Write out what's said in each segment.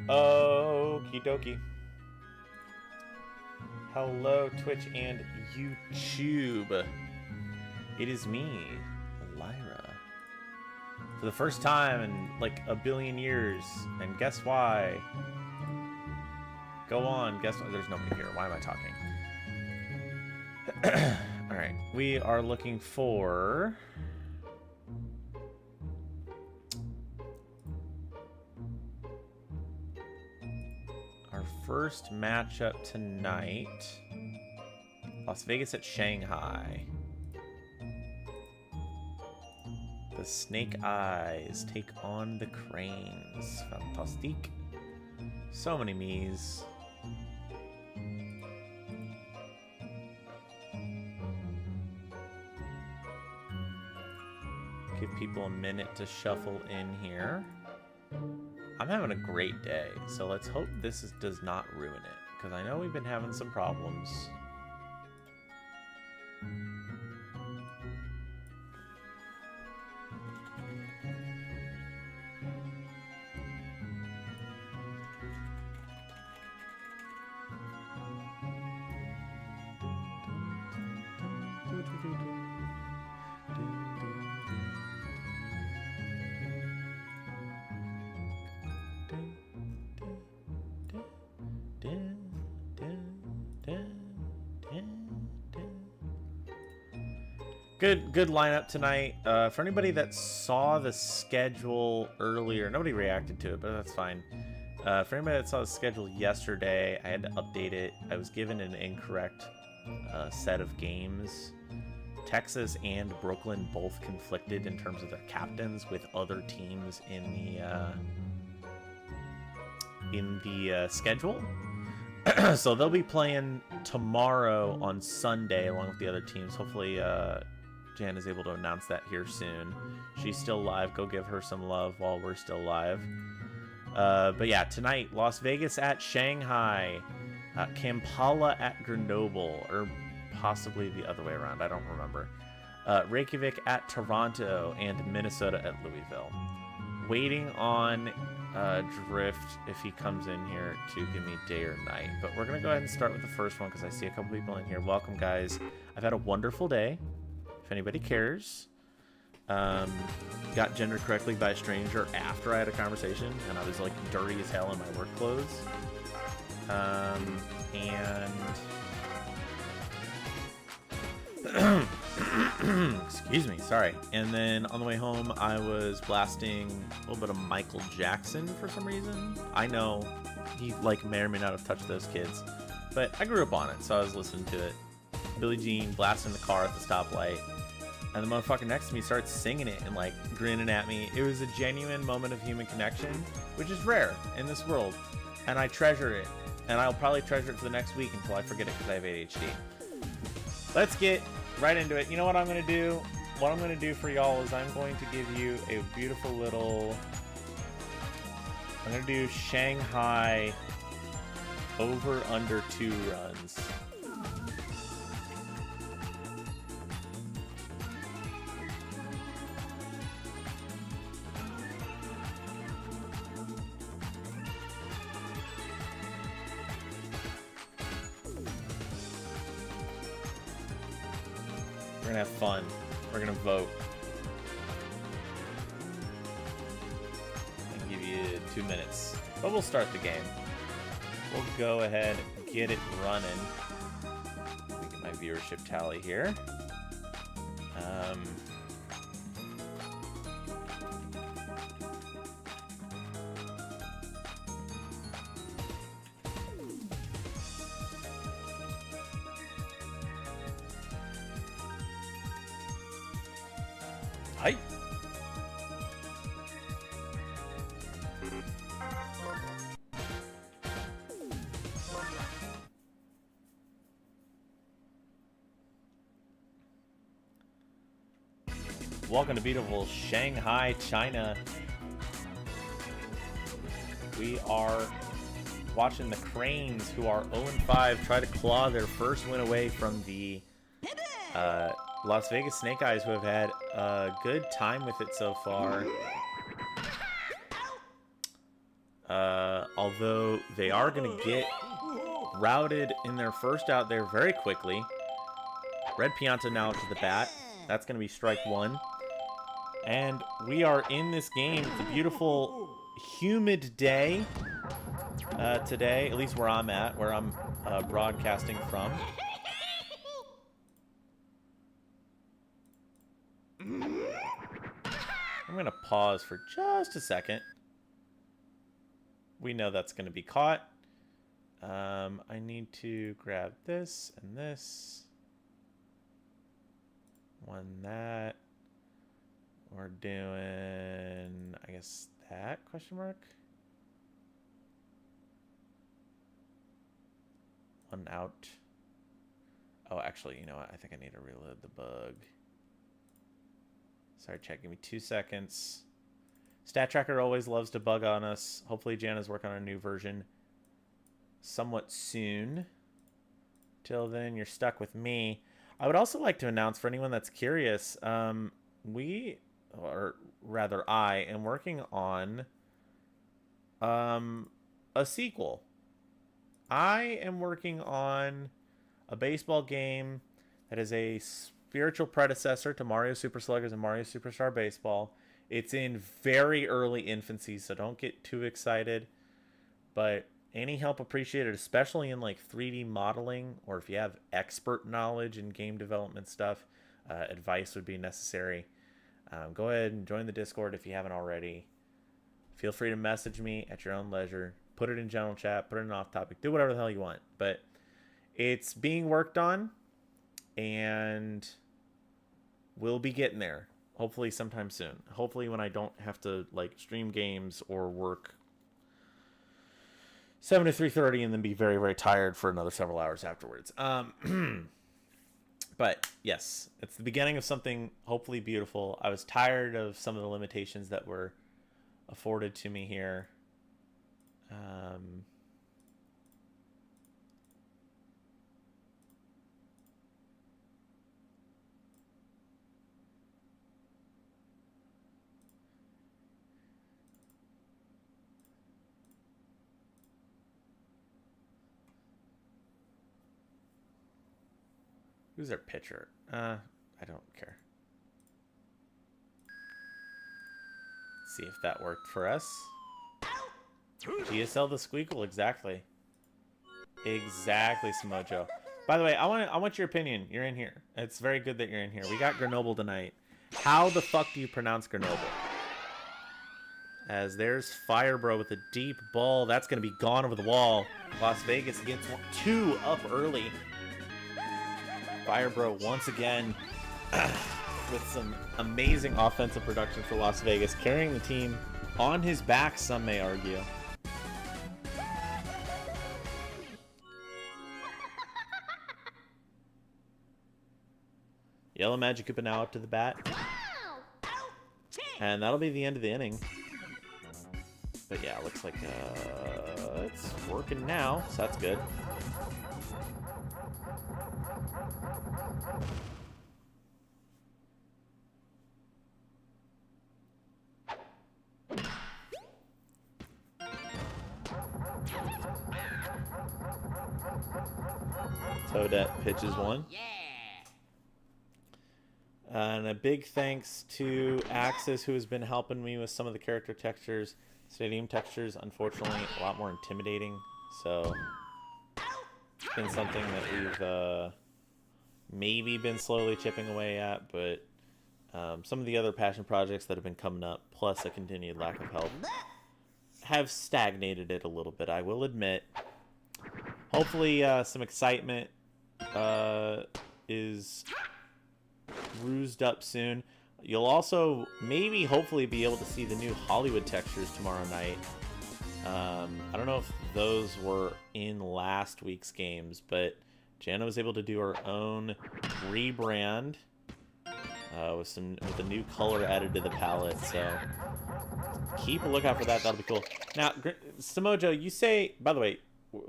Okie dokie. Hello, Twitch and YouTube. It is me, Lyra. For the first time in like a billion years. And guess why? Go on, guess what? There's nobody here. Why am I talking? Alright, we are looking for... our first matchup tonight. Las Vegas at Shanghai. The Snake Eyes take on the Cranes. Fantastic. So many me's. Give people a minute to shuffle in here. I'm having a great day, so let's hope this does not ruin it, because I know we've been having some problems. Good lineup tonight. For anybody that saw the schedule earlier, nobody reacted to it, but that's fine. For anybody that saw the schedule yesterday, I had to update it. I was given an incorrect set of games. Texas and Brooklyn both conflicted in terms of their captains with other teams in the schedule. So they'll be playing tomorrow on Sunday along with the other teams. Hopefully Jan is able to announce that here soon. She's still live. Go give her some love while we're still live. But yeah, tonight, Las Vegas at Shanghai, Kampala at Grenoble, or possibly the other way around. I don't remember. Reykjavik at Toronto, and Minnesota at Louisville. Waiting on Drift if he comes in here to give me day or night. But we're going to go ahead and start with the first one because I see a couple people in here. Welcome, guys. I've had a wonderful day. If anybody cares. Got gendered correctly by a stranger after I had a conversation, and I was like dirty as hell in my work clothes. Excuse me, sorry. And then on the way home, I was blasting a little bit of Michael Jackson for some reason. I know he like may or may not have touched those kids, but I grew up on it, so I was listening to it. Billie Jean blasting the car at the stoplight. And the motherfucker next to me starts singing it and like grinning at me. It was a genuine moment of human connection, which is rare in this world. And I treasure it. And I'll probably treasure it for the next week until I forget it because I have ADHD. Let's get right into it. You know what I'm going to do? What I'm going to do for y'all is I'm going to give you a beautiful little... I'm going to do Shanghai over under 2 runs. We're gonna have fun. We're gonna vote. I'll give you 2 minutes, but we'll start the game. We'll go ahead and get it running. Let me get my viewership tally here. Hi. Welcome to beautiful Shanghai, China. We are watching the Cranes, who are 0-5, try to claw their first win away from the Las Vegas Snake Eyes, who have had a good time with it so far. Although they are going to get routed in their first out there very quickly. Red Pianta now to the bat. That's going to be strike one. And we are in this game. It's a beautiful, humid day today, at least where I'm at, where I'm broadcasting from. I'm going to pause for just a second. We know that's going to be caught. I need to grab this and this. One that. We're doing, I guess, that question mark. One out. Oh, actually, you know what? I think I need to reload the bug. Sorry, chat. Give me 2 seconds. Stat Tracker always loves to bug on us. Hopefully, Jana's working on a new version somewhat soon. Till then, you're stuck with me. I would also like to announce for anyone that's curious, or rather I am working on a sequel. I am working on a baseball game that is a spiritual predecessor to Mario Super Sluggers and Mario Superstar Baseball. It's in very early infancy, so don't get too excited. But any help appreciated, especially in like 3D modeling, or if you have expert knowledge in game development stuff, advice would be necessary. Go ahead and join the Discord if you haven't already. Feel free to message me at your own leisure. Put it in general chat. Put it in off topic. Do whatever the hell you want. But it's being worked on, and we'll be getting there. Hopefully sometime soon. Hopefully when I don't have to like stream games or work 7 to 3:30 and then be very, very tired for another several hours afterwards. But yes, it's the beginning of something hopefully beautiful. I was tired of some of the limitations that were afforded to me here. Who's their pitcher? I don't care. Let's see if that worked for us. GSL the Squeakle, exactly. Exactly, Samojo. By the way, I want your opinion. You're in here. It's very good that you're in here. We got Grenoble tonight. How the fuck do you pronounce Grenoble? As there's Firebro with a deep ball. That's going to be gone over the wall. Las Vegas gets 2 up early. Firebro once again with some amazing offensive production for Las Vegas, carrying the team on his back, some may argue. Yellow Magic Koopa now up to the bat. And that'll be the end of the inning. But yeah, looks like it's working now, so that's good. Toadette pitches one. And a big thanks to Axis, who has been helping me with some of the character textures. Stadium textures, unfortunately, a lot more intimidating. So it's been something that we've maybe been slowly chipping away at, but some of the other passion projects that have been coming up, plus a continued lack of help, have stagnated it a little bit, I will admit. Hopefully some excitement is bruised up soon. You'll also maybe hopefully be able to see the new Hollywood textures tomorrow night. I don't know if those were in last week's games, but Jana was able to do her own rebrand with a new color added to the palette. So keep a lookout for that. That'll be cool. Now, Samojo, you say, by the way,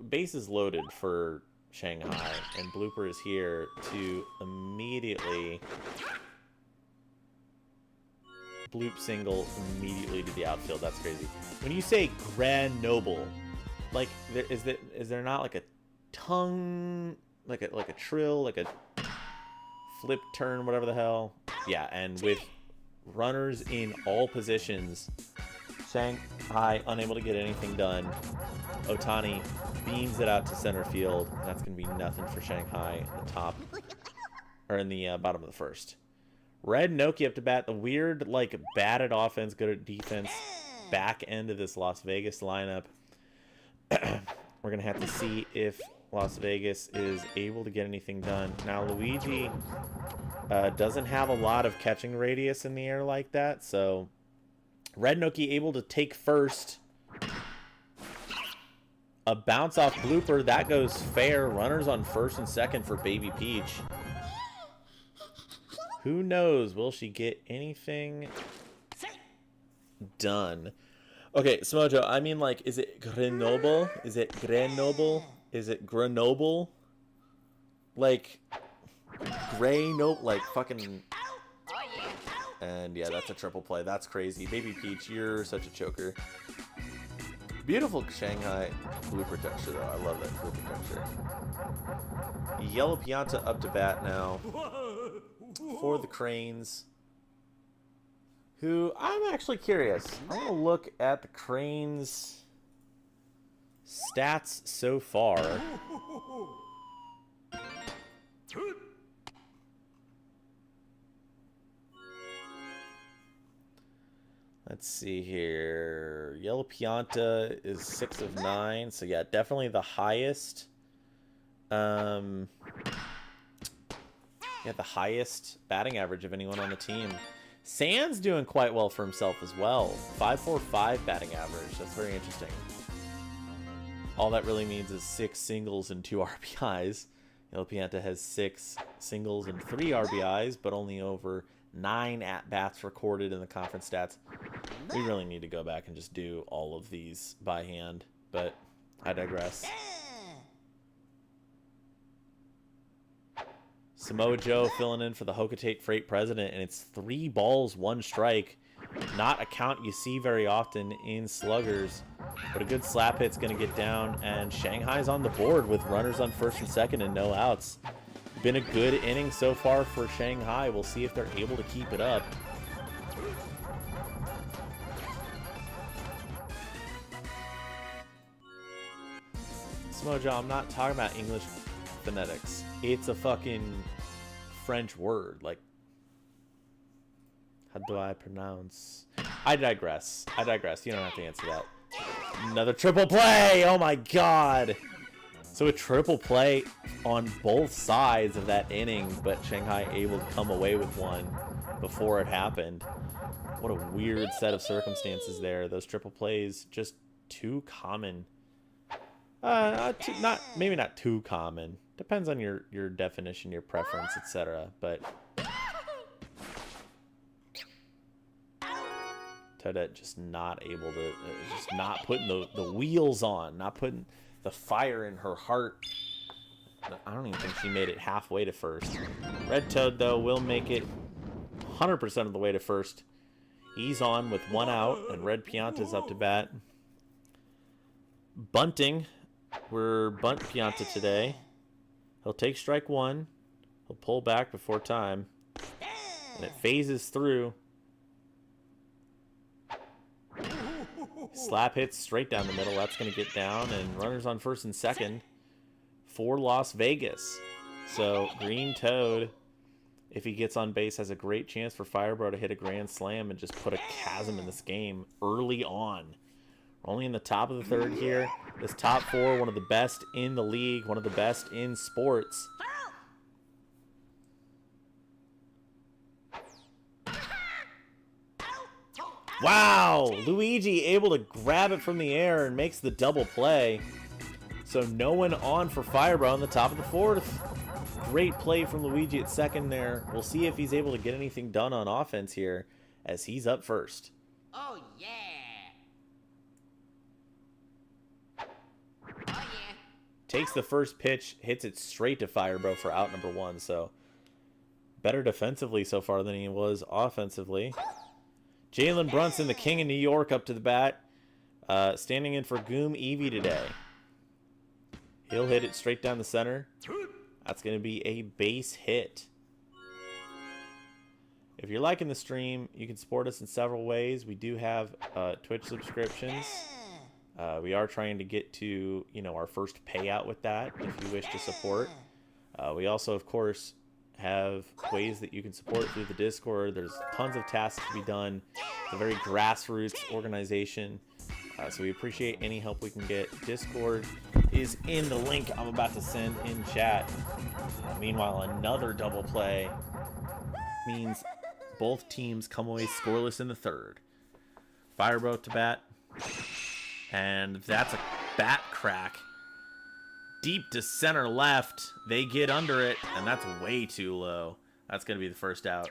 base is loaded for Shanghai, and Blooper is here to immediately bloop single immediately to the outfield. That's crazy. When you say Grenoble, like, is there not like a tongue, like a trill, like a flip turn, whatever the hell? Yeah, and with runners in all positions, Shanghai unable to get anything done. Otani beams it out to center field. That's going to be nothing for Shanghai in the top, or in the bottom of the first. Red Noki up to bat. The weird, like, bad at offense, good at defense back end of this Las Vegas lineup. We're going to have to see if Las Vegas is able to get anything done. Now, Luigi doesn't have a lot of catching radius in the air like that, so Red Noki able to take first. A bounce off blooper. That goes fair. Runners on first and second for Baby Peach. Who knows? Will she get anything done? Okay, Smojo, I mean, like, is it Grenoble? Is it Grenoble? Is it Grenoble? Like, Grenoble, like, fucking... And, yeah, that's a triple play. That's crazy. Baby Peach, you're such a choker. Beautiful Shanghai blooper texture, though. I love that blooper texture. Yellow Pianta up to bat now for the Cranes, who I'm actually curious. I'm going to look at the Cranes' stats so far. Let's see here. Yellow Pianta is 6 of 9. So, yeah, definitely the highest. Yeah, the highest batting average of anyone on the team. Sand's doing quite well for himself as well. 5.45 batting average. That's very interesting. All that really means is 6 singles and 2 RBIs. Yellow Pianta has 6 singles and 3 RBIs, but only over 9 at-bats recorded in the conference stats. We really need to go back and just do all of these by hand, but I digress. Samoa Joe filling in for the Hocotate Freight president, and it's 3 balls, 1 strike. Not a count you see very often in sluggers, but a good slap hit's going to get down, and Shanghai's on the board with runners on first and second and no outs. Been a good inning so far for Shanghai. We'll see if they're able to keep it up. Smojo, I'm not talking about English phonetics. It's a fucking French word. Like, how do I pronounce? I digress. I digress. You don't have to answer that. Another triple play! Oh my god! So a triple play on both sides of that inning, but Shanghai able to come away with one before it happened. What a weird set of circumstances there. Those triple plays just too common. Maybe not too common. Depends on your definition, your preference, etc. But Toadette just not able to, just not putting the wheels on, not putting the fire in her heart. I don't even think she made it halfway to first. Red Toad, though, will make it 100% of the way to first. He's on with 1 out, and Red Pianta's up to bat. Bunting. We're bunt Pianta today. He'll take strike 1. He'll pull back before time. And it phases through. Slap hits straight down the middle. That's going to get down. And runners on first and second for Las Vegas. So Green Toad, if he gets on base, has a great chance for Firebro to hit a grand slam and just put a chasm in this game early on. We're only in the top of the third here. This top 4, one of the best in the league, one of the best in sports. Wow! Luigi able to grab it from the air and makes the double play. So no one on for Firebro on the top of the 4th. Great play from Luigi at second there. We'll see if he's able to get anything done on offense here as he's up first. Oh, yeah. Oh, yeah. Takes the first pitch, hits it straight to Firebro for out number 1. So better defensively so far than he was offensively. Jalen Brunson, the king of New York, up to the bat. Standing in for Goom Evie today. He'll hit it straight down the center. That's going to be a base hit. If you're liking the stream, you can support us in several ways. We do have Twitch subscriptions. We are trying to get to, our first payout with that if you wish to support. We also, of course, have ways that you can support through the Discord. There's tons of tasks to be done. It's a very grassroots organization. So we appreciate any help we can get. Discord is in the link I'm about to send in chat. Meanwhile, another double play means both teams come away scoreless in the third. Firebro to bat. And that's a bat crack. Deep to center left. They get under it, and that's way too low. That's going to be the first out.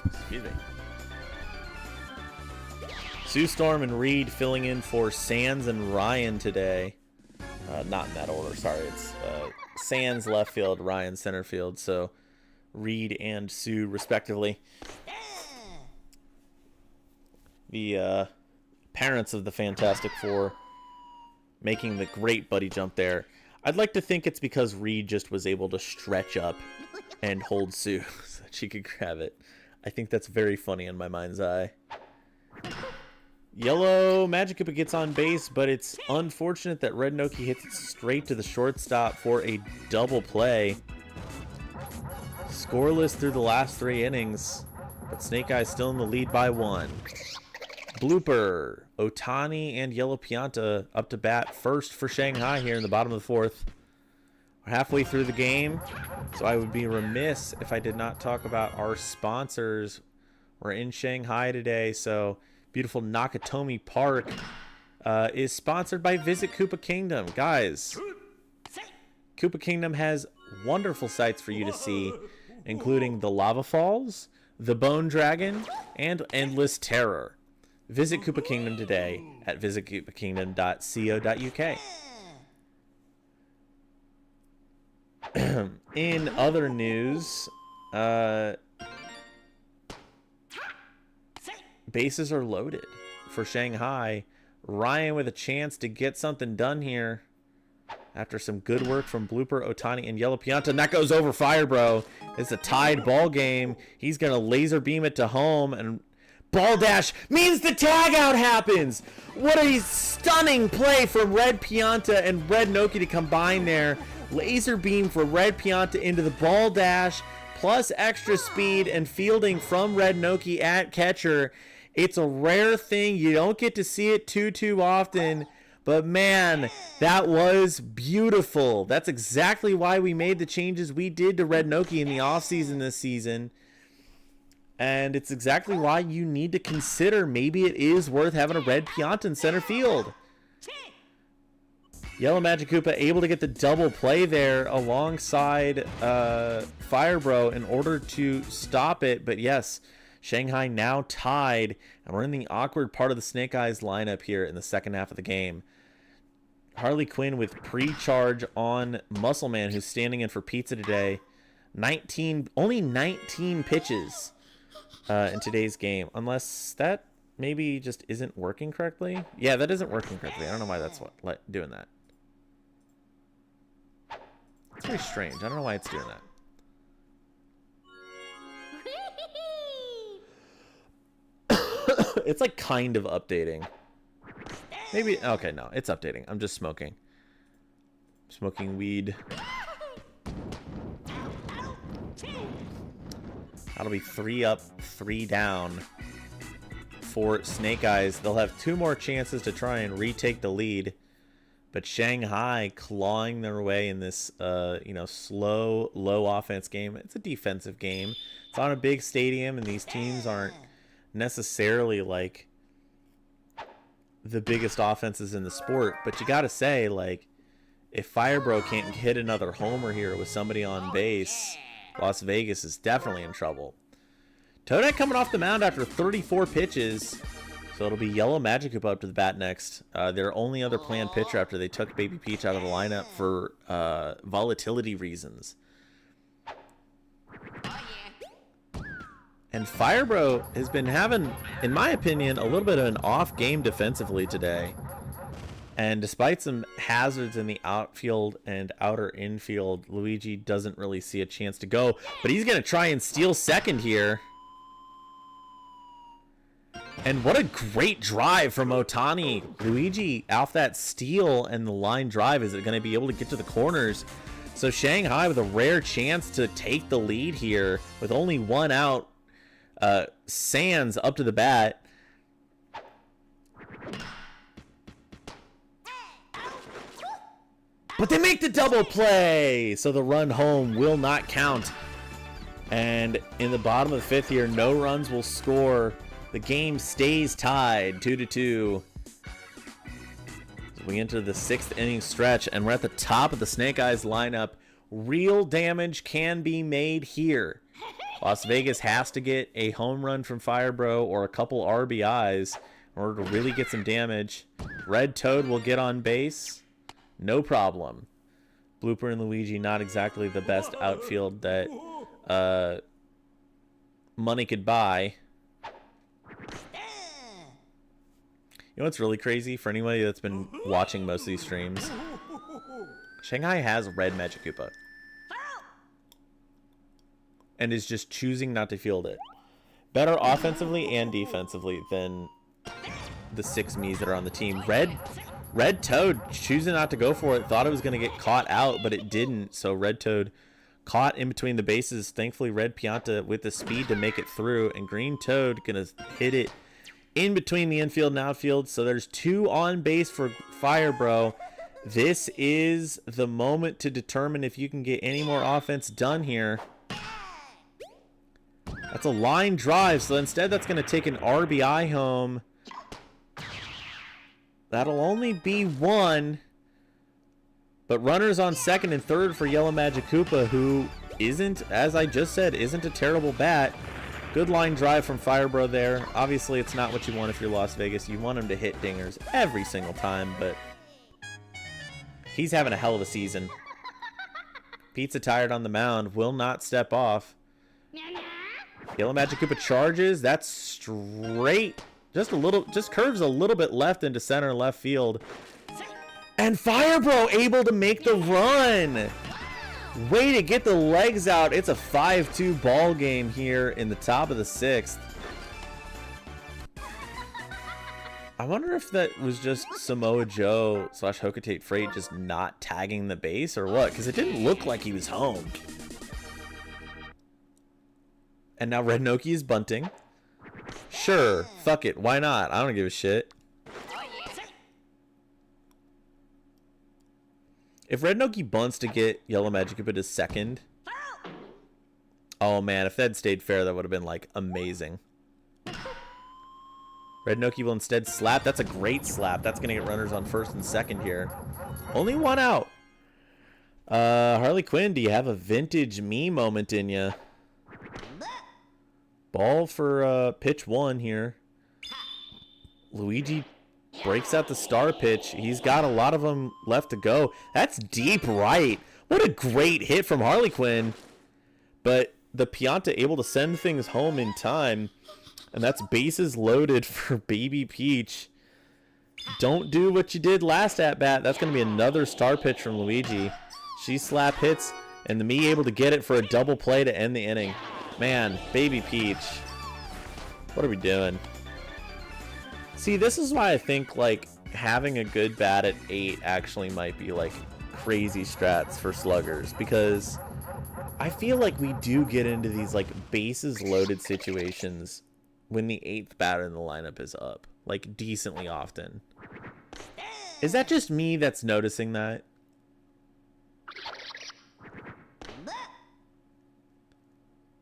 Excuse me. Sue Storm and Reed filling in for Sands and Ryan today. Not in that order, sorry. It's Sands left field, Ryan center field. So Reed and Sue respectively. The parents of the Fantastic Four making the great buddy jump there. I'd like to think it's because Reed just was able to stretch up and hold Sue so that she could grab it. I think that's very funny in my mind's eye. Yellow Magikarp gets on base, but it's unfortunate that Red Noki hits it straight to the shortstop for a double play. Scoreless through the last 3 innings, but Snake Eyes still in the lead by 1. Blooper, Otani and Yellow Pianta up to bat first for Shanghai here in the bottom of the 4th. We're halfway through the game, so I would be remiss if I did not talk about our sponsors. We're in Shanghai today, so beautiful Nakatomi Park is sponsored by Visit Koopa Kingdom. Guys, Koopa Kingdom has wonderful sights for you to see, including the Lava Falls, the Bone Dragon, and Endless Terror. Visit Koopa Kingdom today at visitkoopakingdom.co.uk. In other news, bases are loaded for Shanghai. Ryan with a chance to get something done here after some good work from Blooper, Otani, and Yellow Pianta. And that goes over Firebro. It's a tied ball game. He's going to laser beam it to home, and ball dash means the tag out happens. What a stunning play from Red Pianta and Red Noki to combine there. Laser beam for Red Pianta into the ball dash, plus extra speed and fielding from Red Noki at catcher. It's a rare thing. You don't get to see it too often. But man, that was beautiful. That's exactly why we made the changes we did to Red Noki in the offseason this season. And it's exactly why you need to consider maybe it is worth having a Red Pianta in center field. Yellow Magikoopa able to get the double play there alongside Firebro in order to stop it. But yes, Shanghai now tied, and we're in the awkward part of the Snake Eyes lineup here in the second half of the game. Harley Quinn with pre-charge on Muscle Man, who's standing in for Pizza today. Only 19 pitches in today's game, unless that maybe just isn't working correctly. Yeah, that isn't working correctly. I don't know why that's doing that. It's very strange. I don't know why it's doing that. It's like kind of updating. Maybe, okay, no, it's updating. I'm just smoking. Smoking weed. That'll be 3 up, 3 down for Snake Eyes. They'll have 2 more chances to try and retake the lead. But Shanghai clawing their way in this, slow, low offense game. It's a defensive game. It's on a big stadium, and these teams aren't necessarily like the biggest offenses in the sport. But you got to say, like, if Firebro can't hit another homer here with somebody on base, Las Vegas is definitely in trouble. Toadette coming off the mound after 34 pitches. So it'll be Yellow Magikoopa up to the bat next. Their only other planned pitcher after they took Baby Peach out of the lineup for volatility reasons. And Firebro has been having, in my opinion, a little bit of an off game defensively today. And despite some hazards in the outfield and outer infield, Luigi doesn't really see a chance to go. But he's going to try and steal second here. And what a great drive from Otani. Luigi off that steal and the line drive is going to be able to get to the corners. So Shanghai with a rare chance to take the lead here with only one out. Sands up to the bat. But they make the double play. So the run home will not count. And in the bottom of the fifth here, no runs will score. The game stays tied 2-2. We enter the sixth inning stretch, and we're at the top of the Snake Eyes lineup. Real damage can be made here. Las Vegas has to get a home run from Firebro or a couple RBIs in order to really get some damage. Red Toad will get on base. No problem. Blooper and Luigi, not exactly the best outfield that money could buy. You know what's really crazy for anybody that's been watching most of these streams? Shanghai has red Magikoopa. And is just choosing not to field it. Better offensively and defensively than the 6 Miis that are on the team. Red Toad choosing not to go for it. Thought it was going to get caught out, but it didn't. So Red Toad caught in between the bases. Thankfully, Red Pianta with the speed to make it through. And Green Toad going to hit it in between the infield and outfield. So there's 2 on base for Firebro. This is the moment to determine if you can get any more offense done here. That's a line drive, so instead that's going to take an RBI home. That'll only be 1. But runners on second and third for Yellow Magikoopa, who isn't, as I just said, isn't a terrible bat. Good line drive from Firebro there. Obviously, it's not what you want if you're Las Vegas. You want him to hit dingers every single time, but he's having a hell of a season. Pizza tired on the mound, will not step off. Yellow Magikoopa charges. That's straight. Just curves a little bit left into center and left field. And Firebro able to make the run. Way to get the legs out. It's a 5-2 ball game here in the top of the 6th. I wonder if that was just Samoa Joe / Hocotate Freight just not tagging the base or what, because it didn't look like he was home. And now Red Noki is bunting. Sure, fuck it, why not? I don't give a shit. If Red Noki bunts to get Yellow Magikoopa to second. Oh man, if that had stayed fair, that would have been like amazing. Red Noki will instead slap. That's a great slap. That's gonna get runners on first and second here. Only 1 out. Harley Quinn, do you have a vintage me moment in you? Ball for pitch 1 here. Luigi breaks out the star pitch. He's got a lot of them left to go. That's deep right. What a great hit from Harley Quinn. But the Pianta able to send things home in time. And that's bases loaded for Baby Peach. Don't do what you did last at bat. That's going to be another star pitch from Luigi. She slap hits, and the me able to get it for a double play to end the inning. Man, Baby Peach. What are we doing? See, this is why I think, like, having a good bat at 8 actually might be, like, crazy strats for sluggers. Because I feel like we do get into these, like, bases loaded situations when the 8th batter in the lineup is up. Like, decently often. Is that just me that's noticing that?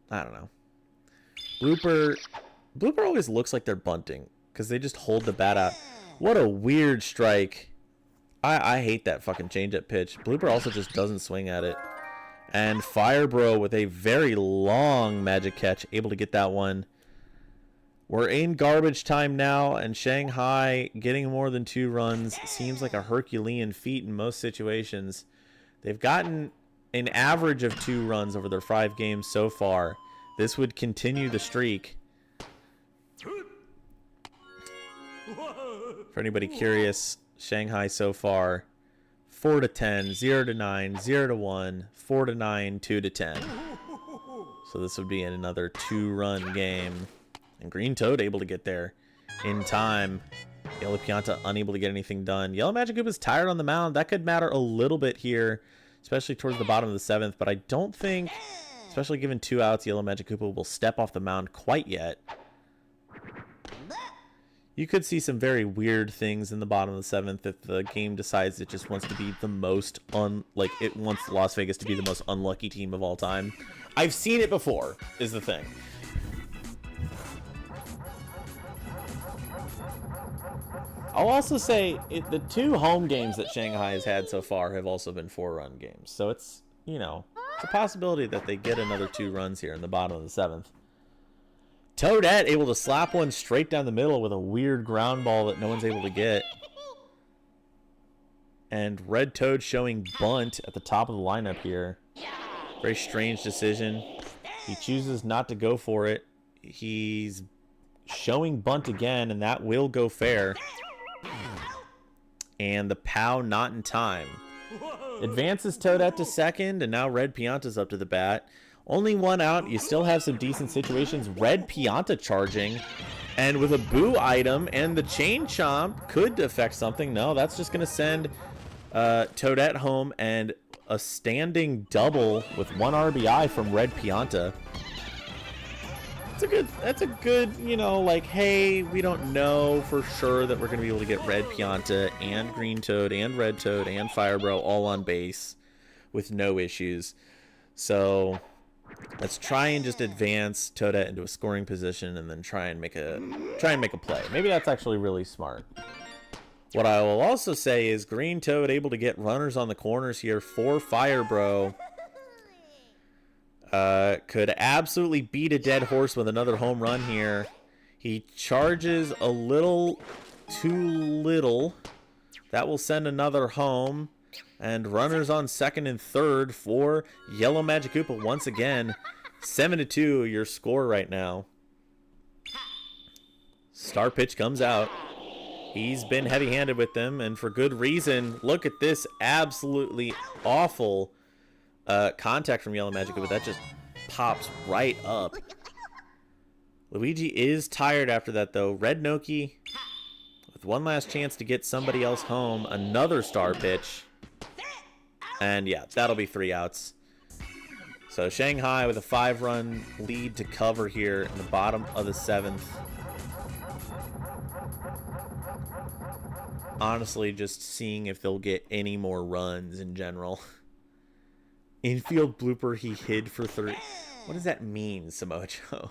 I don't know. Blooper always looks like they're bunting because they just hold the bat out. What a weird strike. I hate that fucking changeup pitch. Blooper also just doesn't swing at it. And Firebro with a very long magic catch, able to get that one. We're in garbage time now, and Shanghai getting more than 2 runs seems like a Herculean feat in most situations. They've gotten an average of 2 runs over their 5 games so far. This would continue the streak. For anybody curious, Shanghai so far 4-10, 0-9, 0-1, 4-9, 2-10. So this would be another 2-run game. And Green Toad able to get there in time. Yellow Pianta unable to get anything done. Yellow Magikarp is tired on the mound. That could matter a little bit here, especially towards the bottom of the 7th. But I don't think, especially given 2 outs, Yellow Magikarp will step off the mound quite yet. You could see some very weird things in the bottom of the 7th if the game decides it just wants to be the most it wants Las Vegas to be the most unlucky team of all time. I've seen it before, is the thing. I'll also say the 2 home games that Shanghai has had so far have also been 4-run games. So it's, you know, it's a possibility that they get another 2 runs here in the bottom of the 7th. Toadette able to slap one straight down the middle with a weird ground ball that no one's able to get. And Red Toad showing bunt at the top of the lineup here. Very strange decision. He chooses not to go for it. He's showing bunt again, and that will go fair. And the POW not in time. Advances Toadette to second, and now Red Pianta's up to the bat. Only 1 out. You still have some decent situations. Red Pianta charging. And with a boo item and the chain chomp could affect something. No, that's just going to send Toadette home and a standing double with 1 RBI from Red Pianta. That's a good, you know, like, hey, we don't know for sure that we're going to be able to get Red Pianta and Green Toad and Red Toad and Firebro all on base with no issues. So let's try and just advance Toadette into a scoring position and then try and make a play. Maybe that's actually really smart. What I will also say is Green Toad able to get runners on the corners here for Firebro. Could absolutely beat a dead horse with another home run here. He charges a little too little. That will send another home. And runners on second and third for Yellow Magikarp once again. 7-2 your score right now. Star pitch comes out. He's been heavy-handed with them, and for good reason. Look at this absolutely awful contact from Yellow Magikarp, but that just pops right up. Luigi is tired after that, though. Red Noki with one last chance to get somebody else home. Another star pitch. And yeah, that'll be 3 outs. So Shanghai with a 5-run lead to cover here in the bottom of the 7th. Honestly, just seeing if they'll get any more runs in general. Infield blooper, he hid for 3. What does that mean, Samoa Joe?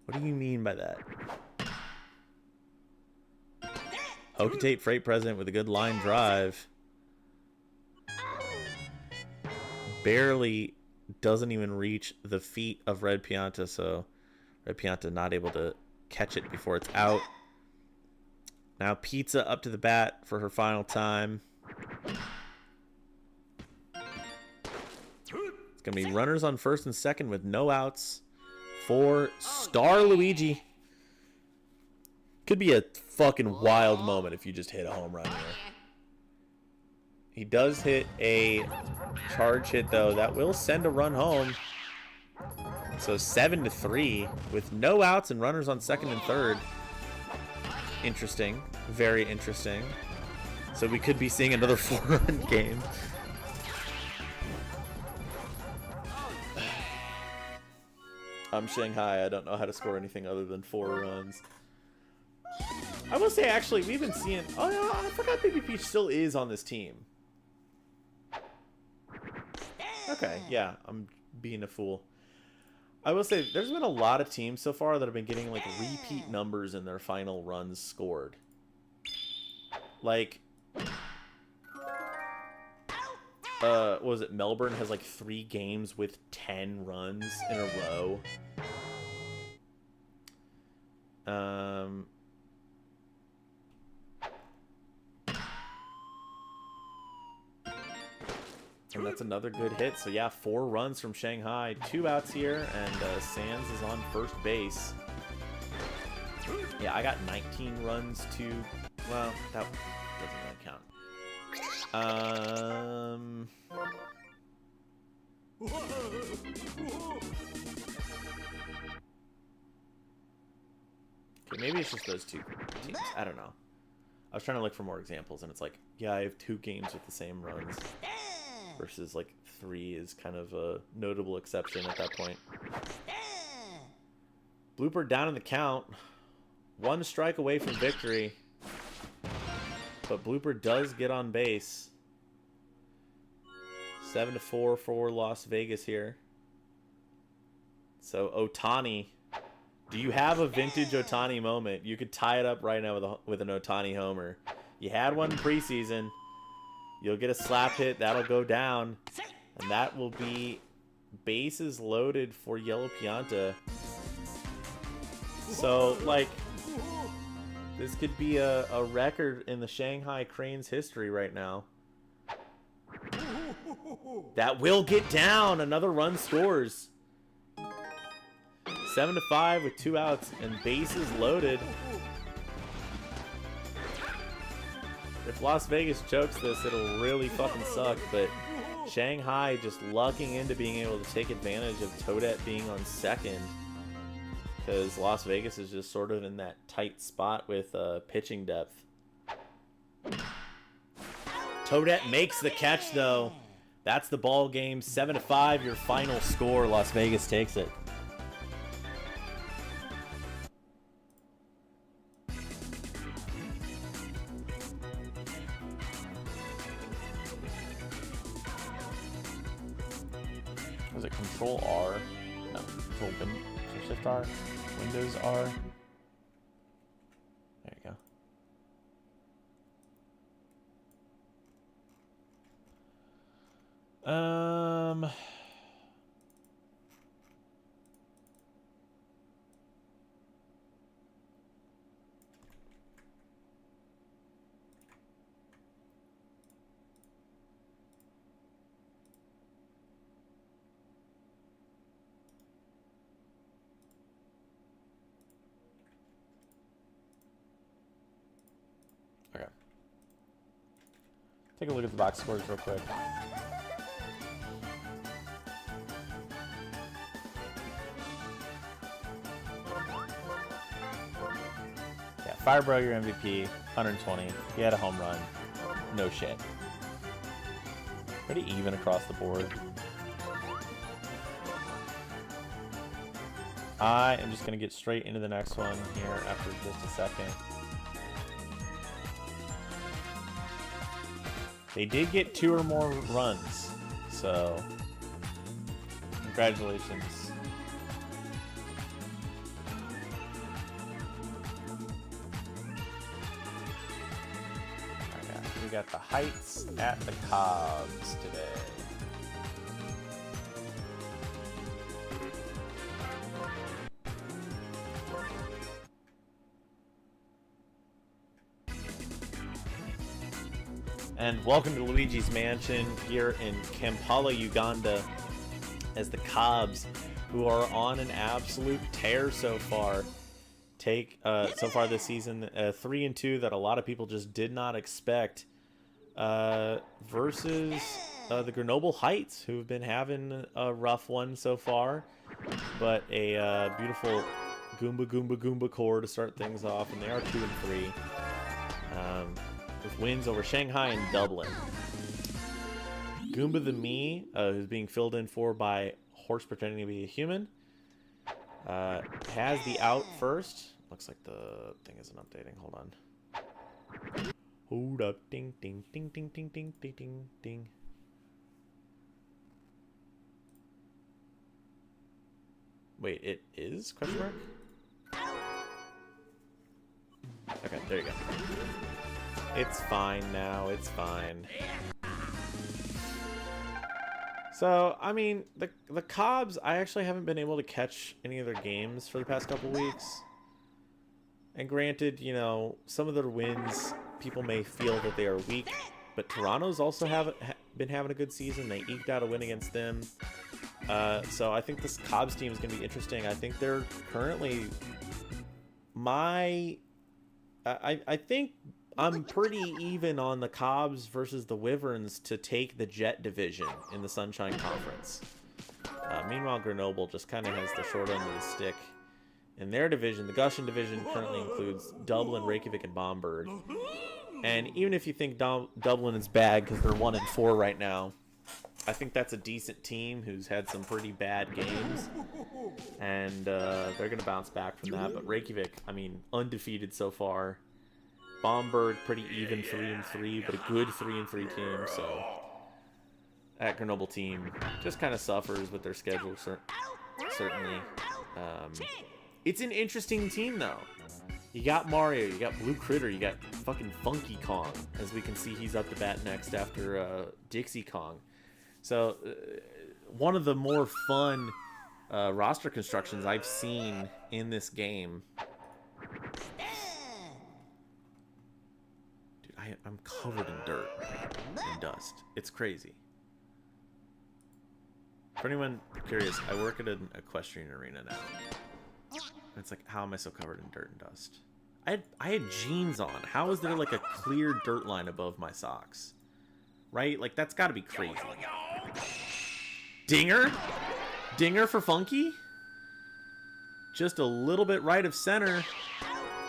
What do you mean by that? Hokitate Freight President with a good line drive. Barely doesn't even reach the feet of Red Pianta, so Red Pianta not able to catch it before it's out. Now Pizza up to the bat for her final time. It's going to be runners on first and second with no outs for Star Luigi. Could be a fucking wild moment if you just hit a home run here. He does hit a charge hit, though. That will send a run home. So 7-3 with no outs and runners on second and third. Interesting. Very interesting. So we could be seeing another 4-run game. I'm Shanghai. I don't know how to score anything other than 4 runs. I will say, actually, we've been seeing... Oh, no, I forgot Baby Peach still is on this team. Okay, yeah, I'm being a fool. I will say, there's been a lot of teams so far that have been getting, like, repeat numbers in their final runs scored. Like... what was it? Melbourne has like 3 games with 10 runs in a row. And that's another good hit. So yeah, 4 runs from Shanghai. 2 outs here, and Sands is on first base. Yeah, I got 19 runs to... Well, that doesn't really count. Okay, maybe it's just those 2 teams. I don't know. I was trying to look for more examples, and it's like, yeah, I have 2 games with the same runs. Versus, like, 3 is kind of a notable exception at that point. Blooper down in the count. 1 strike away from victory. But Blooper does get on base. 7-4 for Las Vegas here. So, Ohtani. Do you have a vintage Ohtani moment? You could tie it up right now with an Ohtani homer. You had one in preseason. You'll get a slap hit. That'll go down. And that will be bases loaded for Yellow Pianta. So, like, this could be a record in the Shanghai Cranes history right now. That will get down. Another run scores. 7-5 with 2 outs and bases loaded. If Las Vegas chokes this, it'll really fucking suck, but Shanghai just lucking into being able to take advantage of Toadette being on second, because Las Vegas is just sort of in that tight spot with pitching depth. Toadette makes the catch, though. That's the ball game. 7-5, your final score. Las Vegas takes it. Was it Control R? No, Control Shift R. Windows R. There you go. Okay. Take a look at the box scores real quick. Yeah, Firebro, your MVP, 120. He had a home run. No shit. Pretty even across the board. I am just going to get straight into the next one here after just a second. They did get 2 or more runs, so congratulations. Alright, we got the Heights at the Cobs today. And welcome to Luigi's Mansion here in Kampala, Uganda, as the Cobs, who are on an absolute tear so far, take so far this season 3-2 that a lot of people just did not expect, versus the Grenoble Heights, who have been having a rough one so far, but a beautiful Goomba core to start things off, and they are 2-3. With wins over Shanghai and Dublin. Goomba the Me, who's being filled in for by Horse pretending to be a human, has the out first. Looks like the thing isn't updating. Hold on. Hold up. Ding, ding, ding, ding, ding, ding, ding, ding, ding. Wait, it is? Question mark? Okay, there you go. It's fine now, it's fine. So, I mean, the Cobs, I actually haven't been able to catch any of their games for the past couple weeks. And granted, you know, some of their wins, people may feel that they are weak, but Toronto's also been having a good season. They eked out a win against them. So I think this Cobs team is going to be interesting. I think they're currently I think I'm pretty even on the Cobs versus the Wyverns to take the Jet division in the Sunshine Conference. Meanwhile, Grenoble just kind of has the short end of the stick. In their division, the Gushin division currently includes Dublin, Reykjavik, and Bamberg. And even if you think Dublin is bad because they're 1-4 right now, I think that's a decent team who's had some pretty bad games. And they're going to bounce back from that. But Reykjavik, I mean, undefeated so far. Bamberg, pretty even 3-3, but a good 3-3 team. So that Grenoble team just kind of suffers with their schedule, certainly. It's an interesting team, though. You got Mario, you got Blue Critter, you got fucking Funky Kong. As we can see, he's up to bat next after Dixie Kong. So, one of the more fun roster constructions I've seen in this game. Dude, I'm covered in dirt and dust. It's crazy. For anyone curious, I work at an equestrian arena now. It's like, how am I so covered in dirt and dust? I had jeans on. How is there like a clear dirt line above my socks? Right? Like, that's got to be crazy. Dinger? Dinger for Funky? Just a little bit right of center.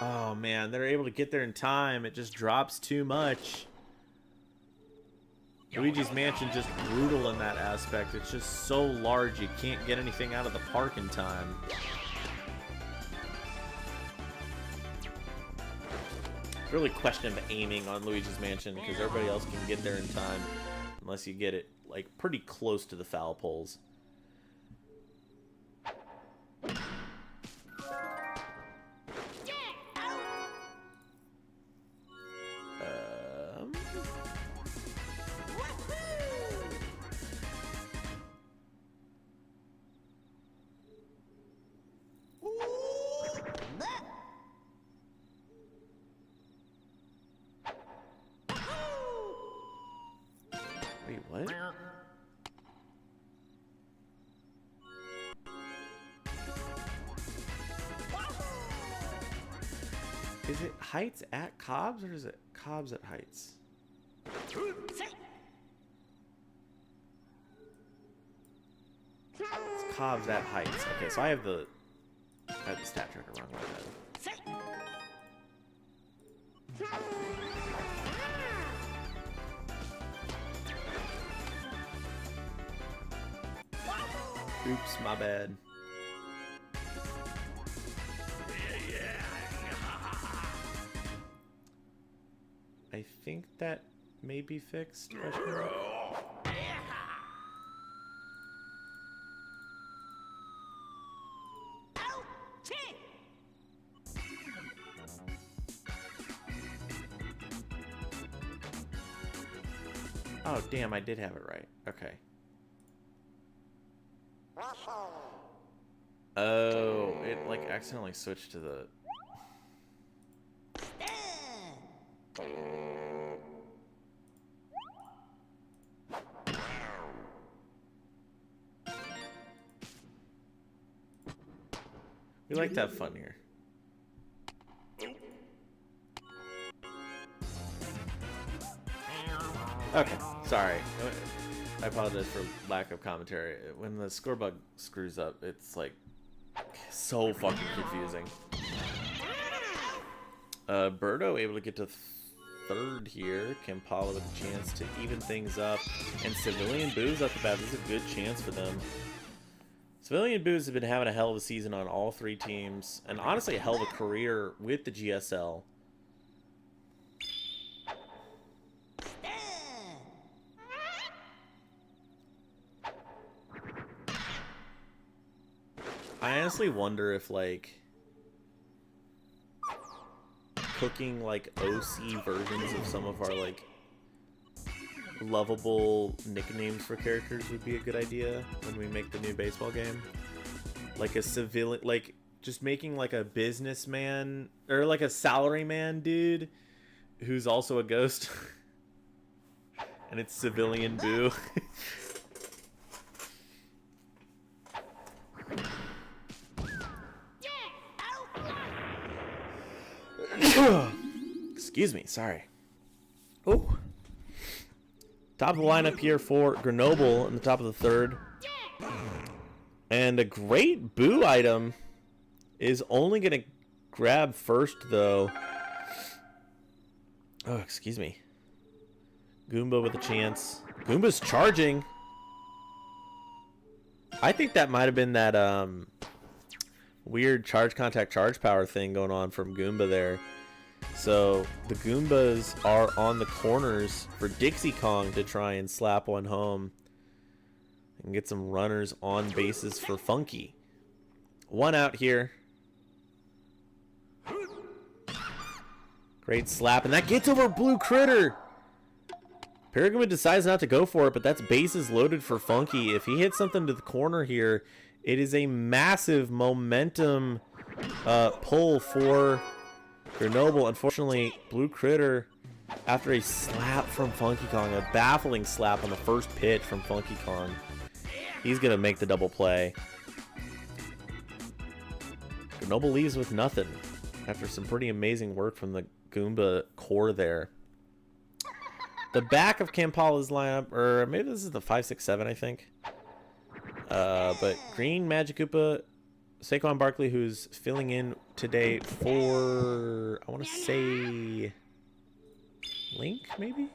Oh, man. They're able to get there in time. It just drops too much. Luigi's Mansion just brutal in that aspect. It's just so large you can't get anything out of the park in time. Really question the aiming on Luigi's Mansion because everybody else can get there in time unless you get it like pretty close to the foul poles. Wait, what? Is it Heights at Cobbs or is it Cobbs at Heights? It's Cobbs at Heights. Okay, so I have the stat tracker wrong like that. Oops, my bad. I think that may be fixed. Oh, damn, I did have it right. Okay. Oh, it like accidentally switched to the... We like to have fun here. Okay, sorry. I apologize for lack of commentary. When the score bug screws up, it's like so fucking confusing. Birdo able to get to third here. Kampala with a chance to even things up. And Civilian Booze up the bat. This is a good chance for them. Civilian Booze have been having a hell of a season on all three teams. And honestly, a hell of a career with the GSL. I honestly wonder if, like, cooking, like, OC versions of some of our, like, lovable nicknames for characters would be a good idea when we make the new baseball game. Like a civilian, like, just making, like, a businessman, or, like, a salaryman dude who's also a ghost. And it's civilian Boo. Excuse me, sorry. Oh. Top of the lineup here for Grenoble in the top of the third. And a great Boo item is only going to grab first, though. Oh, excuse me. Goomba with a chance. Goomba's charging. I think that might have been that weird charge contact charge power thing going on from Goomba there. So the Goombas are on the corners for Dixie Kong to try and slap one home and get some runners on bases for Funky. One out here. Great slap, and that gets over Blue Critter. Paragon decides not to go for it, but that's bases loaded for Funky. If he hits something to the corner here, it is a massive momentum pull for Grenoble. Unfortunately, Blue Critter, after a slap from Funky Kong, a baffling slap on the first pitch from Funky Kong, he's going to make the double play. Grenoble leaves with nothing after some pretty amazing work from the Goomba core there. The back of Kampala's lineup, or maybe this is the 5, 6, 7, I think. But Green, Magic Koopa, Saquon Barkley, who's filling in today for, I want to say, Link, maybe?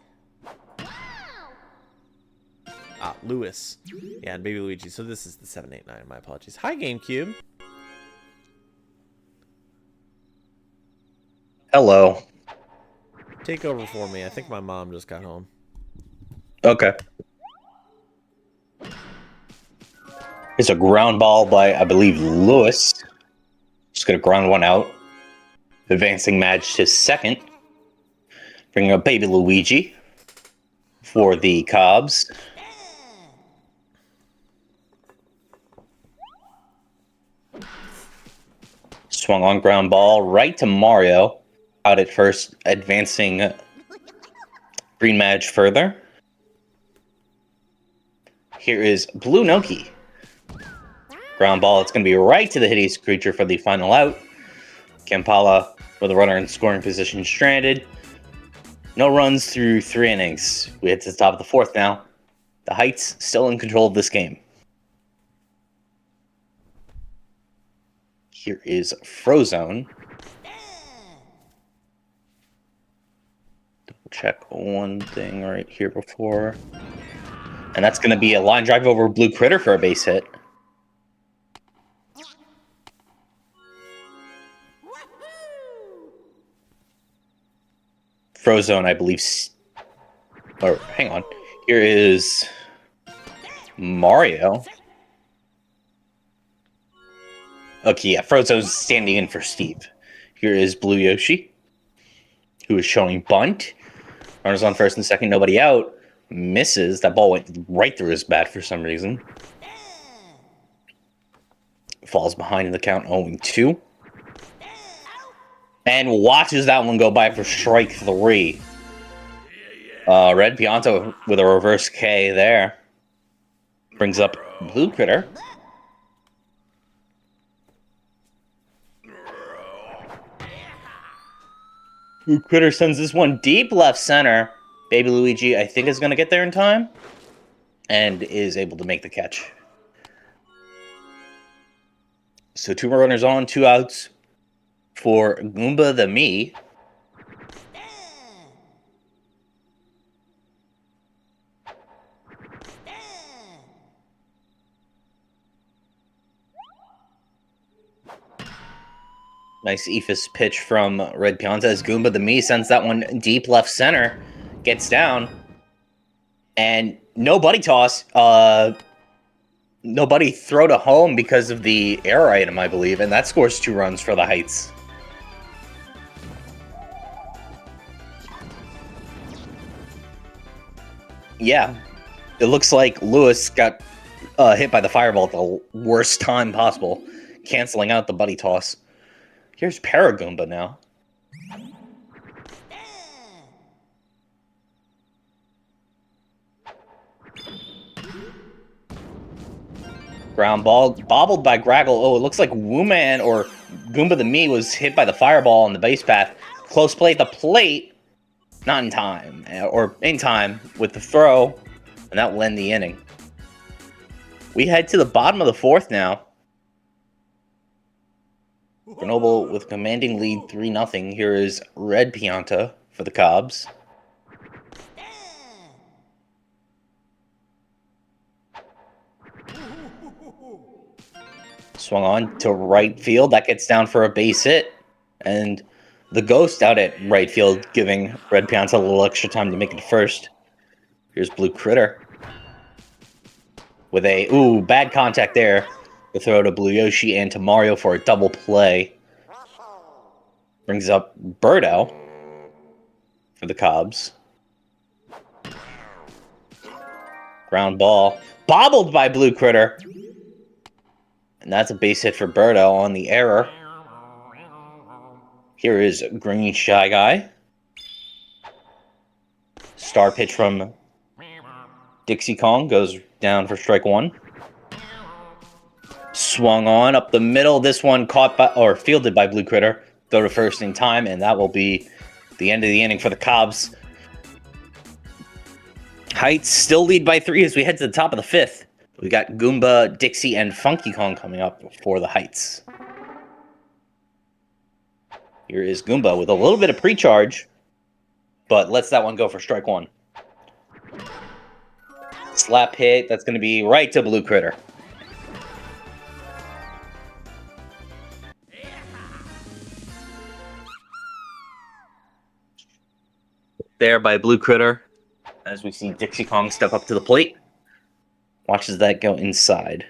Ah, Lewis. Yeah, and Baby Luigi. So this is the 7, 8, 9. My apologies. Hi, GameCube. Hello. Take over for me. I think my mom just got home. Okay. It's a ground ball by, I believe, Lewis. Just gonna ground one out. Advancing Madge to second. Bringing up Baby Luigi for the Cubs. Swung on ground ball right to Mario. Out at first, advancing Green Madge further. Here is Blue Noki. Ground ball, it's going to be right to the hideous creature for the final out. Kampala with a runner in scoring position stranded. No runs through 3 innings. We hit to the top of the 4th now. The Heights still in control of this game. Here is Frozone. Check one thing right here before. And that's going to be a line drive over Blue Critter for a base hit. Frozone, I believe. Or, hang on. Here is Mario. Okay, yeah, Frozone's standing in for Steve. Here is Blue Yoshi, who is showing bunt. Runners on first and second, nobody out. Misses. That ball went right through his bat for some reason. Falls behind in the count, 0-2. And watches that one go by for strike 3. Red Pianto with a reverse K there. Brings up Blue Critter. Blue Critter sends this one deep left center. Baby Luigi, I think, is going to get there in time. And is able to make the catch. So 2 more runners on, 2 outs for Goomba the Me. Nice Ephus pitch from Red Pianta as Goomba the Me sends that one deep left center. Gets down. And no buddy toss. Nobody throw to home because of the error item, I believe. And that scores 2 runs for the Heights. Yeah. It looks like Lewis got hit by the fireball at the worst time possible. Canceling out the buddy toss. Here's Paragoomba now. Ground ball, bobbled by Graggle. Oh, it looks like Wooman or Goomba the Me was hit by the fireball on the base path. Close play at the plate. Not in time, or in time with the throw, and that will end the inning. We head to the bottom of the fourth now. Grenoble with a commanding lead 3-0. Here is Red Pianta for the Cobs. Swung on to right field. That gets down for a base hit. And the Ghost out at right field, giving Red Pianta a little extra time to make it to first. Here's Blue Critter. With a, bad contact there. The throw to Blue Yoshi and to Mario for a double play. Brings up Birdo for the Cobs. Ground ball. Bobbled by Blue Critter. And that's a base hit for Birdo on the error. Here is Green Shy Guy. Star pitch from Dixie Kong goes down for strike one. Swung on up the middle. This one caught by, or fielded by Blue Critter. Go to first in time, and that will be the end of the inning for the Cobs. Heights still lead by 3 as we head to the top of the 5th. We got Goomba, Dixie, and Funky Kong coming up for the Heights. Here is Goomba with a little bit of pre-charge, but lets that one go for strike one. Slap hit, that's going to be right to Blue Critter. There by Blue Critter, as we see Dixie Kong step up to the plate. Watches that go inside.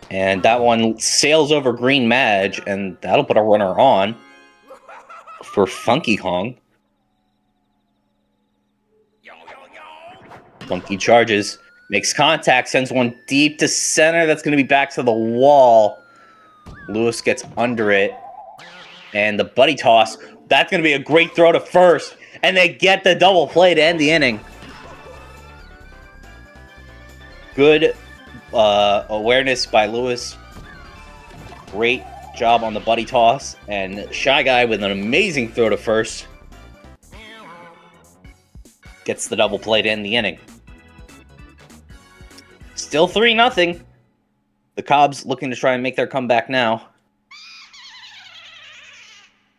And that one sails over Green Madge, and that'll put a runner on for Funky Kong. Funky charges, makes contact, sends one deep to center. That's going to be back to the wall. Lewis gets under it. And the buddy toss, that's going to be a great throw to first. And they get the double play to end the inning. Good awareness by Lewis. Great job on the buddy toss. And Shy Guy with an amazing throw to first. Gets the double play to end the inning. Still 3-0. The Cobs looking to try and make their comeback now.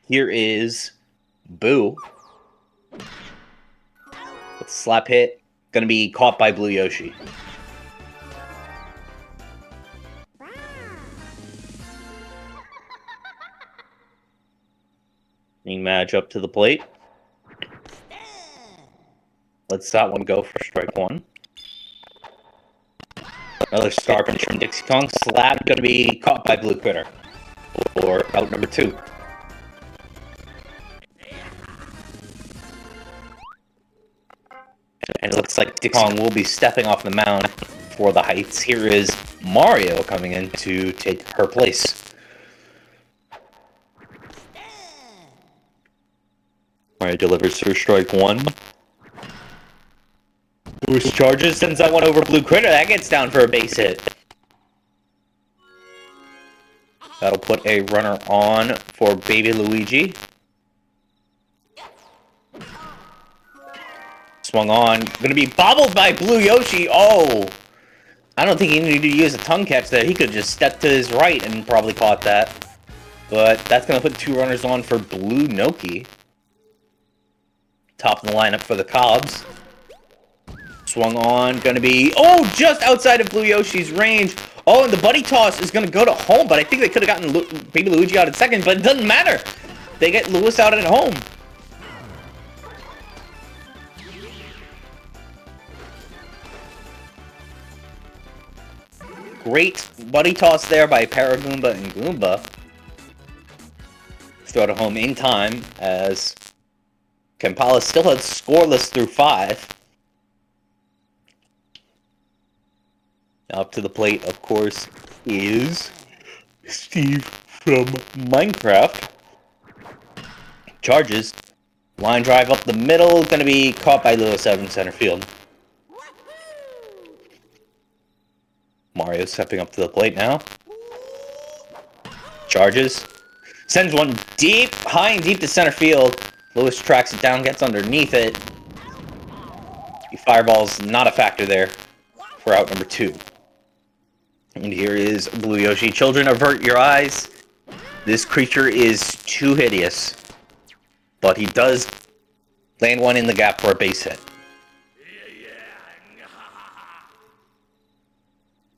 Here is Boo. With slap hit. Going to be caught by Blue Yoshi. Green Madge up to the plate. Lets that one go for strike one. Another star punch from Dixie Kong. Slap going to be caught by Blue Critter. For out number 2. And it looks like Dixie Kong will be stepping off the mound for the Heights. Here is Mario coming in to take her place. Mario delivers for strike one. Lewis charges, sends that one over Blue Critter. That gets down for a base hit. That'll put a runner on for Baby Luigi. Swung on. Going to be bobbled by Blue Yoshi. Oh! I don't think he needed to use a tongue catch there. He could have just stepped to his right and probably caught that. But that's going to put 2 runners on for Blue Noki. Top of the lineup for the Cobs. Swung on. Going to be... Oh! Just outside of Blue Yoshi's range. Oh, and the buddy toss is going to go to home. But I think they could have gotten Baby Luigi out at second. But it doesn't matter. They get Lewis out at home. Great buddy toss there by Paragoomba and Goomba. Throw to home in time as Kampala still had scoreless through 5. Now up to the plate, of course, is Steve from Minecraft. Charges. Line drive up the middle. Going to be caught by Lewis out in center field. Mario stepping up to the plate now. Charges. Sends one deep, high and deep to center field. Lewis tracks it down, gets underneath it. The fireball's not a factor there for out number 2. And here is Blue Yoshi. Children, avert your eyes. This creature is too hideous. But he does land one in the gap for a base hit.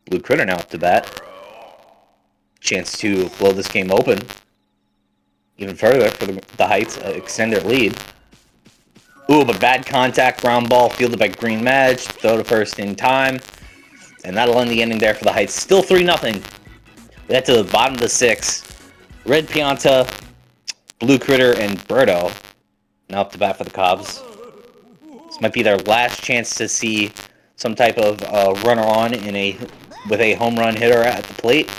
Blue Critter now up to bat. Chance to blow this game open even further for the Heights, extend their lead. Ooh, but bad contact, ground ball fielded by Green Mage, throw to first in time, and that'll end the inning there for the Heights. Still 3-0. We head to the bottom of the 6th. Red Pianta, Blue Critter, and Birdo now up to bat for the Cubs. This might be their last chance to see some type of runner on with a home run hitter at the plate.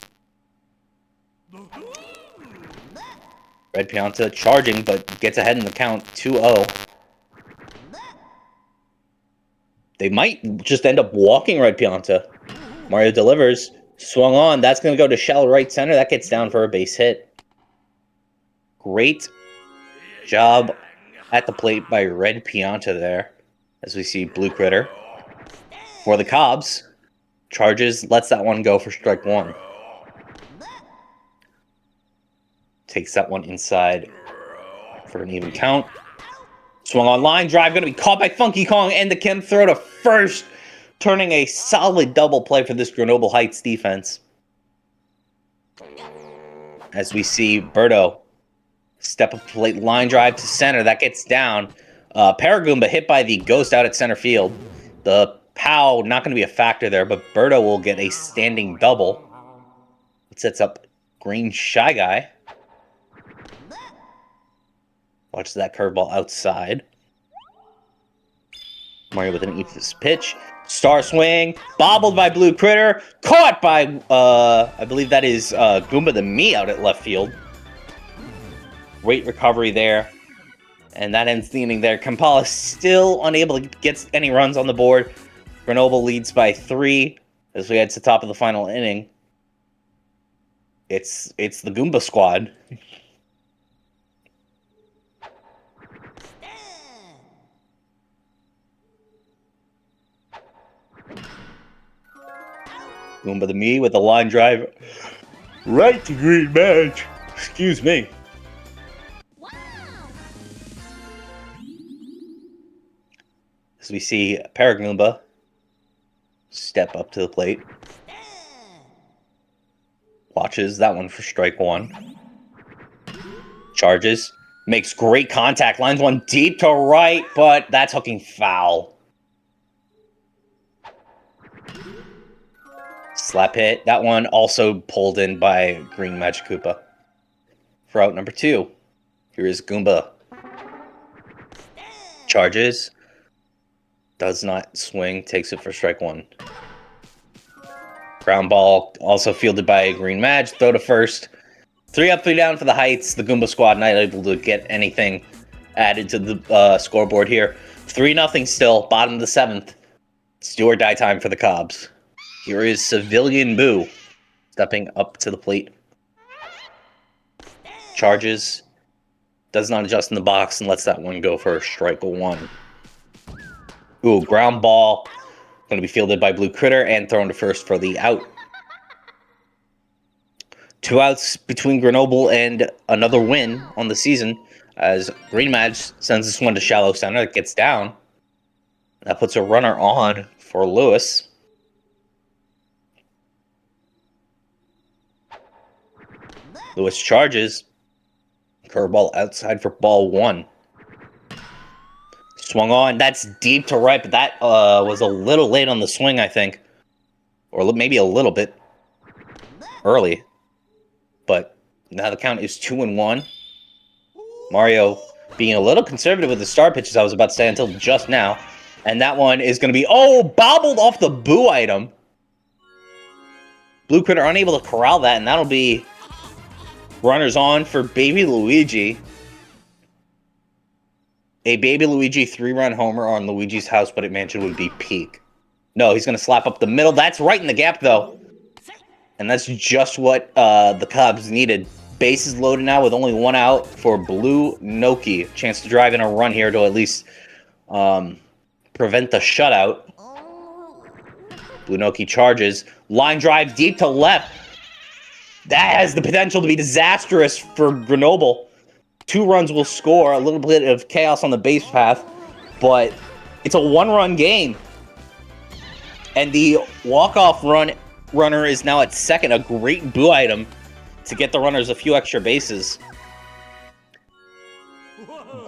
Red Pianta charging, but gets ahead in the count, 2-0. They might just end up walking Red Pianta. Mario delivers, swung on. That's going to go to shallow right center. That gets down for a base hit. Great job at the plate by Red Pianta there, as we see Blue Critter. For the Cubs, charges, lets that one go for strike 1. Takes that one inside for an even count. Swung on line drive, going to be caught by Funky Kong, and the Kim throw to first, turning a solid double play for this Grenoble Heights defense. As we see Birdo step up plate, line drive to center, that gets down. Paragoomba hit by the Ghost out at center field. The POW not going to be a factor there, but Birdo will get a standing double. It sets up Green Shy Guy. Watch that curveball outside. Mario with an Ephus pitch. Star swing. Bobbled by Blue Critter. Caught by, I believe that is Goomba the Me out at left field. Great recovery there. And that ends the inning there. Kampala still unable to get any runs on the board. Grenoble leads by 3 as we head to the top of the final inning. It's the Goomba squad. Goomba the Me with a line drive right to Green Mage. Excuse me. Wow. As we see Paragoomba step up to the plate. Watches that one for strike 1. Charges. Makes great contact. Lines one deep to right, but that's hooking foul. Slap hit. That one also pulled in by Green Magic Koopa. For out number 2. Here is Goomba. Charges. Does not swing. Takes it for strike 1. Ground ball also fielded by Green Mage. Throw to first. 3 up, 3 down for the Heights. The Goomba squad not able to get anything added to the scoreboard here. 3-0 still. Bottom of the 7th. It's do or die time for the Cubs. Here is Civilian Boo stepping up to the plate. Charges. Does not adjust in the box and lets that one go for strike 1. Ooh, ground ball. Going to be fielded by Blue Critter and thrown to first for the out. 2 outs between Grenoble and another win on the season as Green Mage sends this one to shallow center. It gets down. That puts a runner on for Lewis. Lewis charges. Curveball outside for ball 1. Swung on. That's deep to right, but that was a little late on the swing, I think. Or maybe a little bit early. But now the count is 2-1. Mario being a little conservative with the star pitches, I was about to say, until just now. And that one is going to be, bobbled off the Boo item. Blue Critter unable to corral that, and that'll be runners on for Baby Luigi. A Baby Luigi 3-run homer on Luigi's House But It Mansion would be peak. No, he's going to slap up the middle. That's right in the gap, though. And that's just what the Cubs needed. Bases loaded now with only one out for Blue Noki. Chance to drive in a run here to at least prevent the shutout. Blue Noki charges. Line drive deep to left. That has the potential to be disastrous for Grenoble. 2 runs will score. A little bit of chaos on the base path. But it's a 1-run game. And the walk-off runner is now at second. A great boo item to get the runners a few extra bases.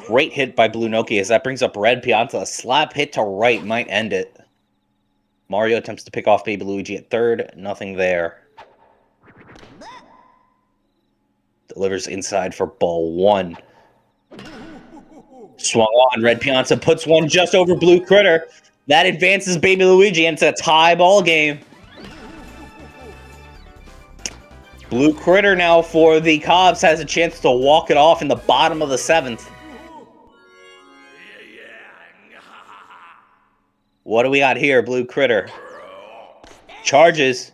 Great hit by Blue Noki as that brings up Red Pianta. A slap hit to right might end it. Mario attempts to pick off Baby Luigi at third. Nothing there. Delivers inside for ball 1. Swung on. Red Pianta puts one just over Blue Critter. That advances Baby Luigi into a tie ball game. Blue Critter now for the Cubs has a chance to walk it off in the bottom of the 7th. What do we got here? Blue Critter charges.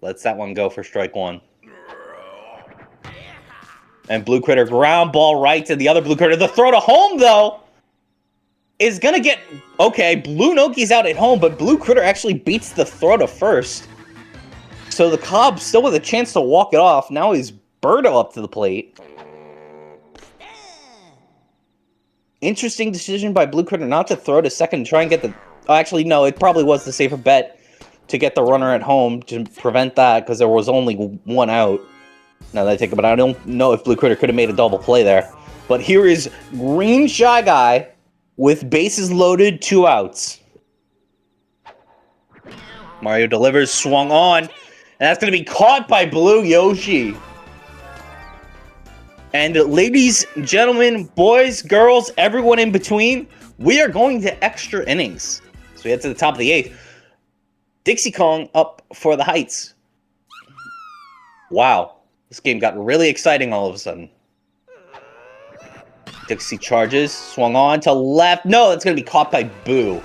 Lets that one go for strike 1. And Blue Critter ground ball right to the other Blue Critter. The throw to home, though, is going to get... Okay, Blue Noki's out at home, but Blue Critter actually beats the throw to first. So the Cubs still with a chance to walk it off. Now he's Birdo up to the plate. Interesting decision by Blue Critter not to throw to second and try and get the... Oh, actually, no, it probably was the safer bet to get the runner at home to prevent that because there was only 1 out. Now that I think about it, I don't know if Blue Critter could have made a double play there. But here is Green Shy Guy with bases loaded, 2 outs. Mario delivers, swung on, and that's going to be caught by Blue Yoshi. And ladies, gentlemen, boys, girls, everyone in between, we are going to extra innings. So we head to the top of the 8th. Dixie Kong up for the Heights. Wow. This game got really exciting all of a sudden. Dixie charges, swung on to left. No, that's going to be caught by Boo.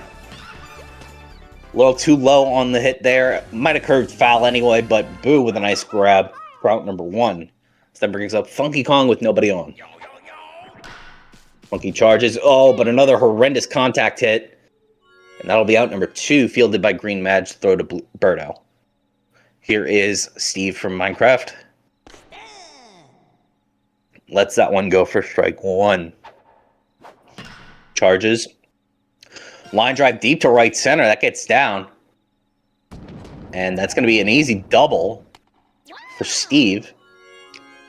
A little too low on the hit there. Might have curved foul anyway, but Boo with a nice grab for out number 1. So that brings up Funky Kong with nobody on. Funky charges. Oh, but another horrendous contact hit. And that'll be out number 2, fielded by Green Madge, throw to Birdo. Here is Steve from Minecraft. Lets that one go for strike 1. Charges. Line drive deep to right center. That gets down. And that's going to be an easy double for Steve.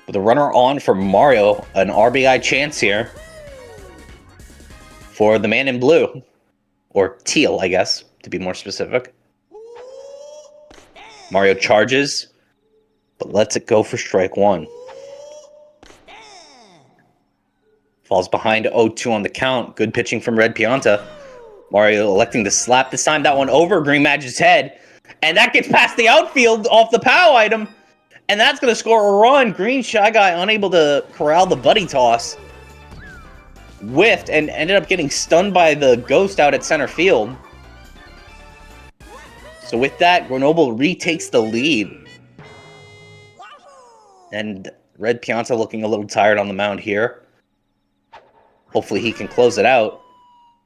With a runner on for Mario. An RBI chance here for the man in blue. Or teal, I guess, to be more specific. Mario charges, but lets it go for strike 1. Falls behind 0-2 on the count. Good pitching from Red Pianta. Mario electing to slap this time. That one over Green Magic's head. And that gets past the outfield off the POW item. And that's going to score a run. Green Shy Guy unable to corral the buddy toss. Whiffed and ended up getting stunned by the ghost out at center field. So with that, Grenoble retakes the lead. And Red Pianta looking a little tired on the mound here. Hopefully he can close it out.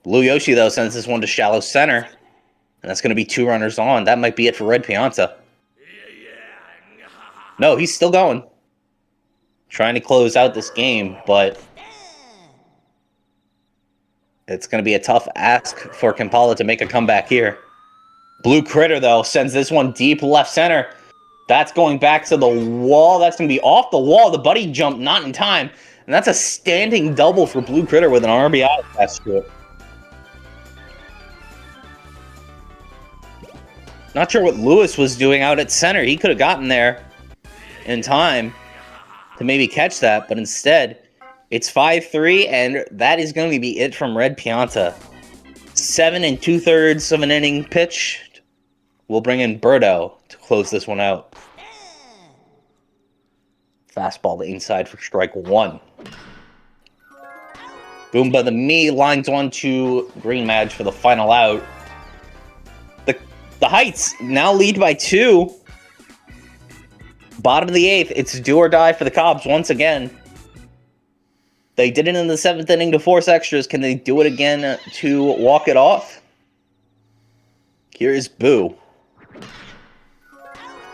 Blue Yoshi, though, sends this one to shallow center. And that's going to be 2 runners on. That might be it for Red Pianta. No, he's still going. Trying to close out this game, but it's going to be a tough ask for Kampala to make a comeback here. Blue Critter, though, sends this one deep left center. That's going back to the wall. That's going to be off the wall. The buddy jump not in time. And that's a standing double for Blue Critter with an RBI attached to it. Not sure what Lewis was doing out at center. He could have gotten there in time to maybe catch that, but instead, it's 5-3, and that is going to be it from Red Pianta. 7 2/3 of an inning pitched. We'll bring in Birdo to close this one out. Fastball to inside for strike 1. Boomba the Me lines on to Green Madge for the final out. The Heights now lead by 2. Bottom of the 8th, it's do or die for the Cubs once again. They did it in the 7th inning to force extras. Can they do it again to walk it off? Here is Boo.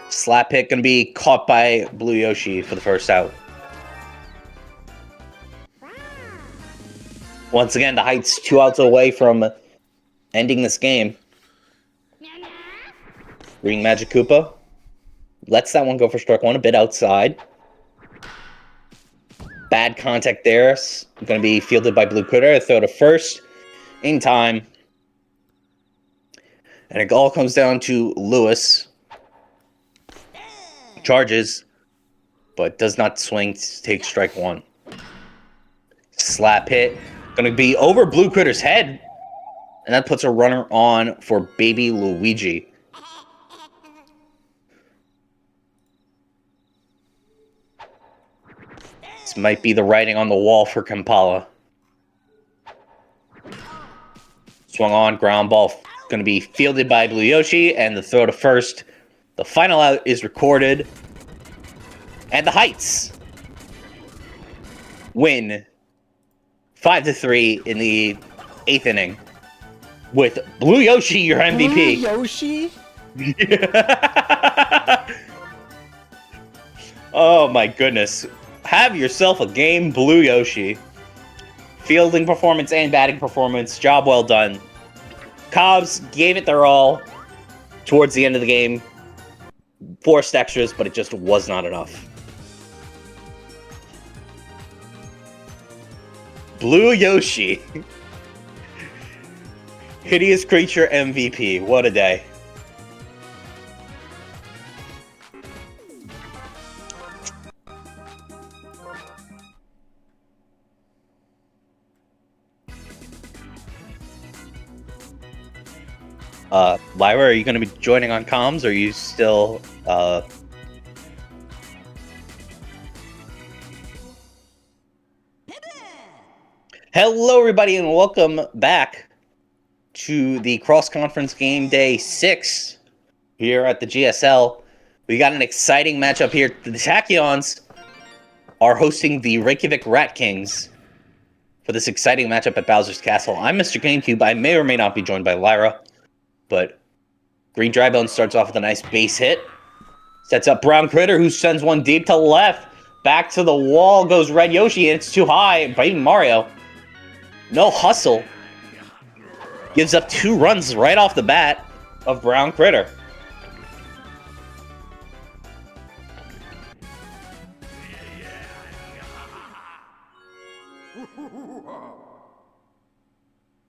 Slap hit going to be caught by Blue Yoshi for the first out. Once again, the Heights 2 outs away from ending this game. Green Magic Koopa lets that one go for strike one, a bit outside. Bad contact there. It's going to be fielded by Blue Critter. Throw to first in time. And it all comes down to Lewis. Charges, but does not swing to take strike one. Slap hit. Going to be over Blue Critter's head. And that puts a runner on for Baby Luigi. This might be the writing on the wall for Kampala. Swung on, ground ball. Going to be fielded by Blue Yoshi, and the throw to first. The final out is recorded. And the Heights win 5-3 in the 8th inning. With Blue Yoshi, your MVP. Blue Yoshi? Oh my goodness. Have yourself a game, Blue Yoshi. Fielding performance and batting performance. Job well done. Cubs gave it their all towards the end of the game. Forced extras, but it just was not enough. Blue Yoshi. Hideous Creature MVP. What a day. Lyra, are you going to be joining on comms, or are you still, Hello, everybody, and welcome back to the cross-conference game day 6 here at the GSL. We got an exciting matchup here. The Tachyons are hosting the Reykjavik Rat Kings for this exciting matchup at Bowser's Castle. I'm Mr. GameCube. I may or may not be joined by Lyra, but Green Drybone starts off with a nice base hit. Sets up Brown Critter, who sends one deep to left. Back to the wall goes Red Yoshi, and it's too high. Baby Mario. No hustle. Gives up 2 runs right off the bat of Brown Critter.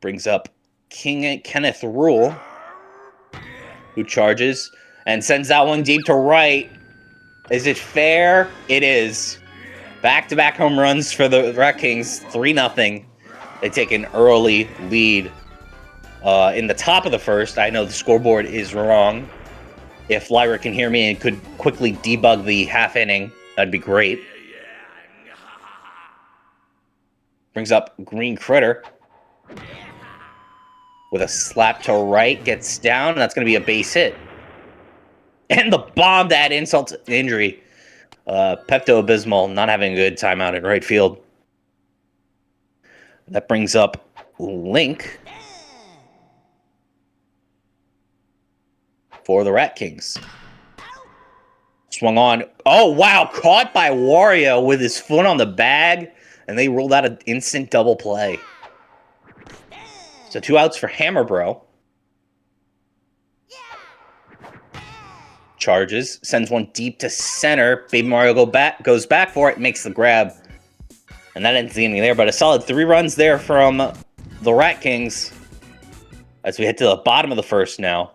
Brings up King Kenneth Rule, who charges and sends that one deep to right. Is it fair? It is. Back-to-back home runs for the Rat Kings, 3-0. They take an early lead in the top of the first. I know the scoreboard is wrong. If Lyra can hear me and could quickly debug the half inning, that'd be great. Brings up Green Critter with a slap to right, gets down, and that's going to be a base hit. And the bomb to add insult to injury. Pepto-Bismol not having a good time out in right field. That brings up Link for the Rat Kings. Swung on. Oh, wow. Caught by Wario with his foot on the bag. And they ruled out an instant double play. So 2 outs for Hammer Bro. Charges. Sends one deep to center. Baby Mario goes back for it. Makes the grab. And that ends the inning there. But a solid 3 runs there from the Rat Kings. As we head to the bottom of the first now.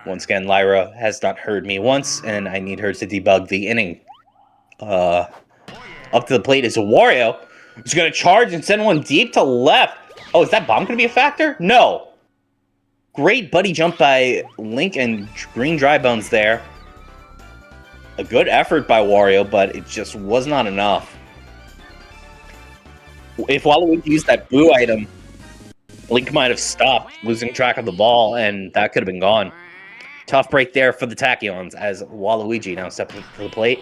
Once again, Lyra has not heard me once. And I need her to debug the inning. Up to the plate is Wario. Who's going to charge and send one deep to left. Oh, is that bomb going to be a factor? No. Great buddy jump by Link and Green Drybones there. A good effort by Wario, but it just was not enough. If Waluigi used that Boo item, Link might have stopped losing track of the ball, and that could have been gone. Tough break there for the Tachyons as Waluigi now steps to the plate.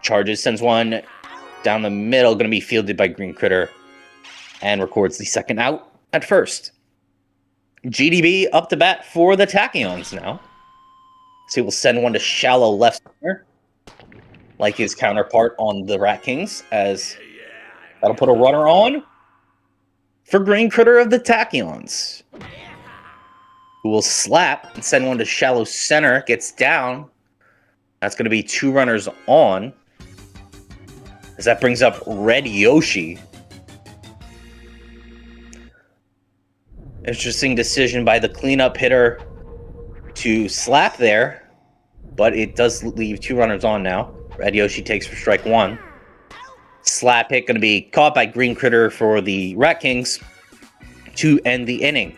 Charges, sends one down the middle, going to be fielded by Green Critter, and records the second out at first. GDB up to bat for the Tachyons now. So he will send one to shallow left center, like his counterpart on the Rat Kings, as that'll put a runner on for Green Critter of the Tachyons, who will slap and send one to shallow center, gets down. That's going to be 2 runners on, as that brings up Red Yoshi. Interesting decision by the cleanup hitter to slap there, but it does leave 2 runners on now. Red Yoshi takes for strike 1. Slap hit going to be caught by Green Critter for the Rat Kings to end the inning.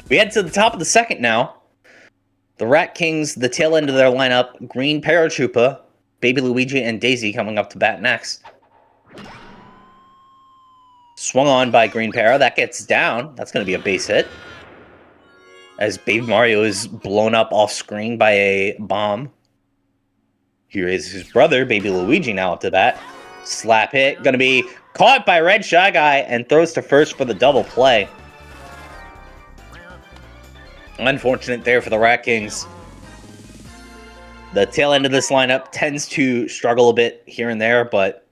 We head to the top of the second now. The Rat Kings, the tail end of their lineup, Green Paratroopa, Baby Luigi, and Daisy coming up to bat next. Swung on by Green Para. That gets down. That's going to be a base hit, as Baby Mario is blown up off screen by a bomb. Here is his brother, Baby Luigi, now up to bat. Slap hit. Going to be caught by Red Shy Guy and throws to first for the double play. Unfortunate there for the Rat Kings. The tail end of this lineup tends to struggle a bit here and there, but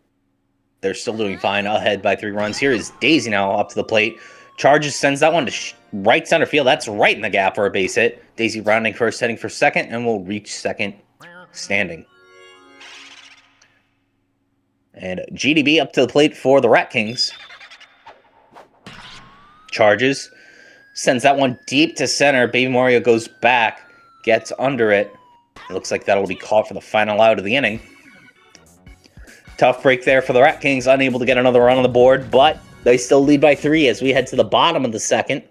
they're still doing fine, ahead by 3 runs. Here is Daisy now up to the plate. Charges, sends that one to right center field. That's right in the gap for a base hit. Daisy rounding first, heading for second, and will reach second standing. And GDB up to the plate for the Rat Kings. Charges, sends that one deep to center. Baby Mario goes back, gets under it. It looks like that'll be caught for the final out of the inning. Tough break there for the Rat Kings, unable to get another run on the board, but they still lead by 3 as we head to the bottom of the second.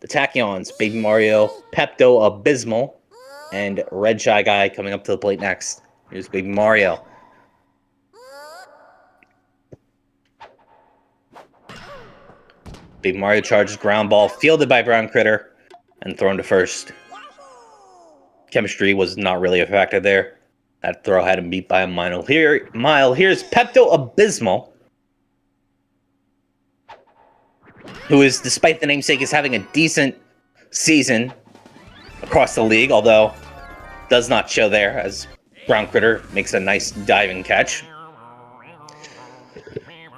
The Tachyons, Baby Mario, Pepto-Abysmal, and Red Shy Guy coming up to the plate next. Here's Baby Mario. Baby Mario charges ground ball, fielded by Brown Critter, and thrown to first. Chemistry was not really a factor there. That throw had him beat by a mile. Here's Pepto-Abysmal, who is, despite the namesake, is having a decent season across the league, although does not show there as Brown Critter makes a nice diving catch.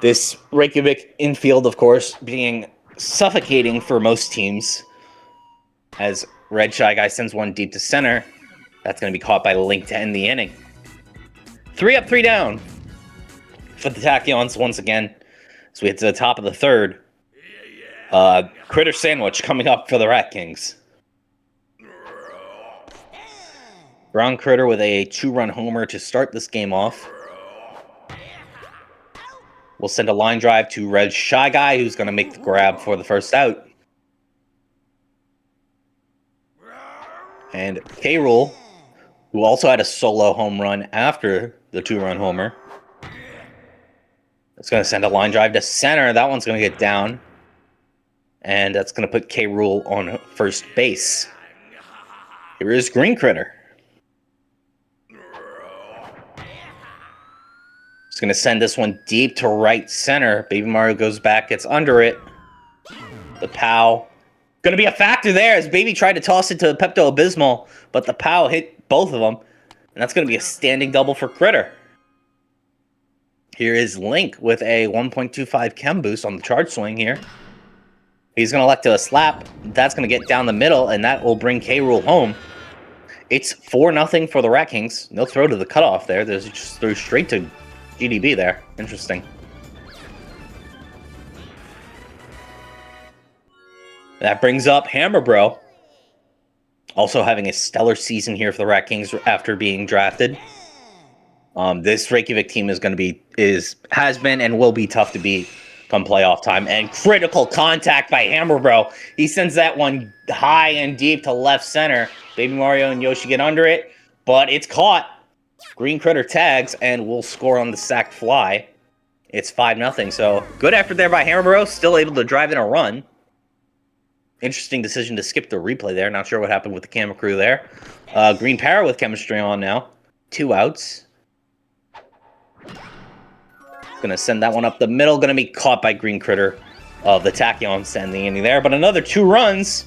This Reykjavik infield, of course, being suffocating for most teams, as Red Shy Guy sends one deep to center. That's going to be caught by Link to end the inning. 3 up, 3 down for the Tachyons once again. So we head to the top of the third. Critter Sandwich coming up for the Rat Kings. Brown Critter with a 2-run homer to start this game off. We'll send a line drive to Red Shy Guy, who's going to make the grab for the first out. And K-Rool, who also had a solo home run after the 2-run homer, it's going to send a line drive to center. That one's going to get down. And that's going to put K-Rool on first base. Here is Green Critter. It's going to send this one deep to right center. Baby Mario goes back, gets under it. The POW. Going to be a factor there as Baby tried to toss it to Pepto-Abysmal, but the POW hit both of them. And that's going to be a standing double for Critter. Here is Link with a 1.25 chem boost on the charge swing here. He's going to elect to a slap. That's going to get down the middle, and that will bring K-Rool home. It's 4-0 for the Rat Kings. No throw to the cutoff there. There's just threw straight to GDB there. Interesting. That brings up Hammer Bro. Also having a stellar season here for the Rat Kings after being drafted. This Reykjavik team is going to be, has been and will be tough to beat come playoff time. And critical contact by Hammer Bro. He sends that one high and deep to left center. Baby Mario and Yoshi get under it, but it's caught. Green Critter tags and will score on the sacked fly. It's 5-0. So good effort there by Hammer Bro. Still able to drive in a run. Interesting decision to skip the replay there. Not sure what happened with the camera crew there. Green Para with chemistry on now. 2 outs. Gonna send that one up the middle. Gonna be caught by Green Critter. The Tachyon sending in there. But another 2 runs.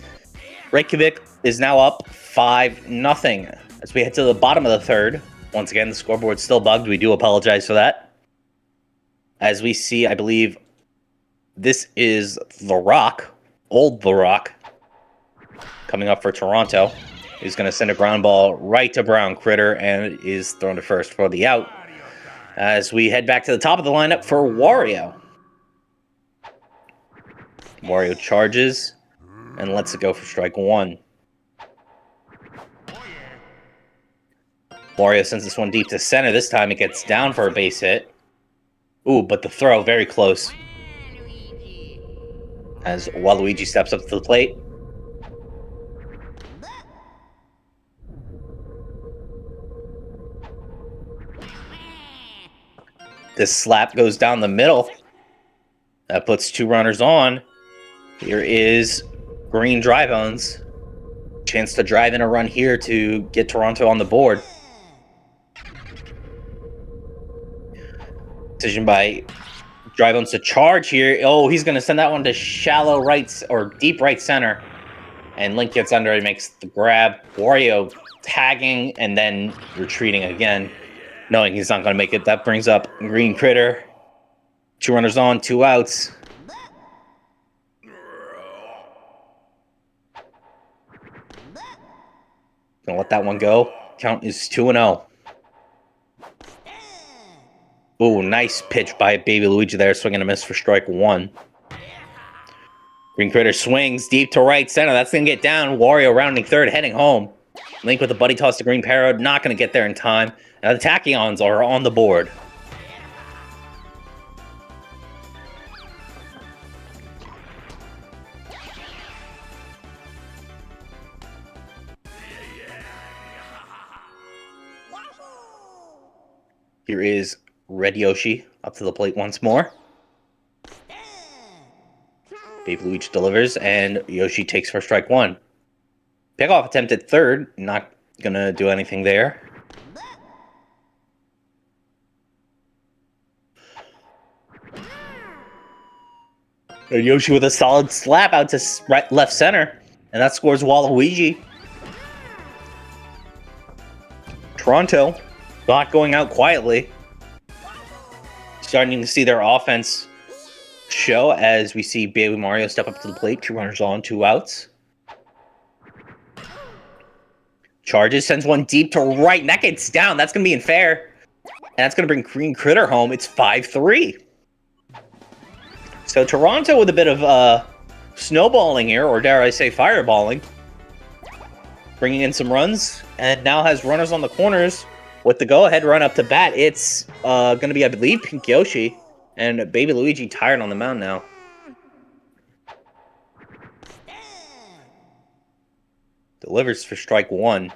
Reykjavik is now up 5-0. As we head to the bottom of the third. Once again, the scoreboard's still bugged. We do apologize for that. As we see, I believe this is The Rock. Old The Rock. Coming up for Toronto. He's going to send a ground ball right to Brown Critter and is thrown to first for the out. As we head back to the top of the lineup for Wario. Wario charges and lets it go for strike 1. Wario sends this one deep to center. This time it gets down for a base hit. Ooh, but the throw very close. As Waluigi steps up to the plate. This slap goes down the middle. That puts 2 runners on. Here is Green Drybones. Chance to drive in a run here to get Toronto on the board. Decision by Drybones to charge here. Oh, he's going to send that one to shallow right or deep right center. And Link gets under and makes the grab. Wario tagging and then retreating again, knowing he's not going to make it. That brings up Green Critter. 2 runners on, 2 outs. Gonna let that one go. Count is 2-0. Ooh, nice pitch by Baby Luigi there, swinging a miss for strike 1. Green Critter swings deep to right center. That's going to get down. Wario rounding third, heading home. Link with a buddy toss to Green Para. Not going to get there in time. Now the Tachyons are on the board. Here is Red Yoshi up to the plate once more. Baby Luigi delivers, and Yoshi takes for strike 1. Pickoff attempt at third. Not going to do anything there. And Yoshi with a solid slap out to left center. And that scores Waluigi. Toronto not going out quietly. Starting to see their offense show as we see Baby Mario step up to the plate. 2 runners on, 2 outs. Charges, sends one deep to right. And that gets down. That's going to be unfair. And that's going to bring Green Critter home. It's 5-3. So Toronto with a bit of snowballing here, or dare I say fireballing. Bringing in some runs. And now has runners on the corners. With the go-ahead run up to bat, it's going to be, I believe, Pink Yoshi. And Baby Luigi tired on the mound now. Delivers for strike 1.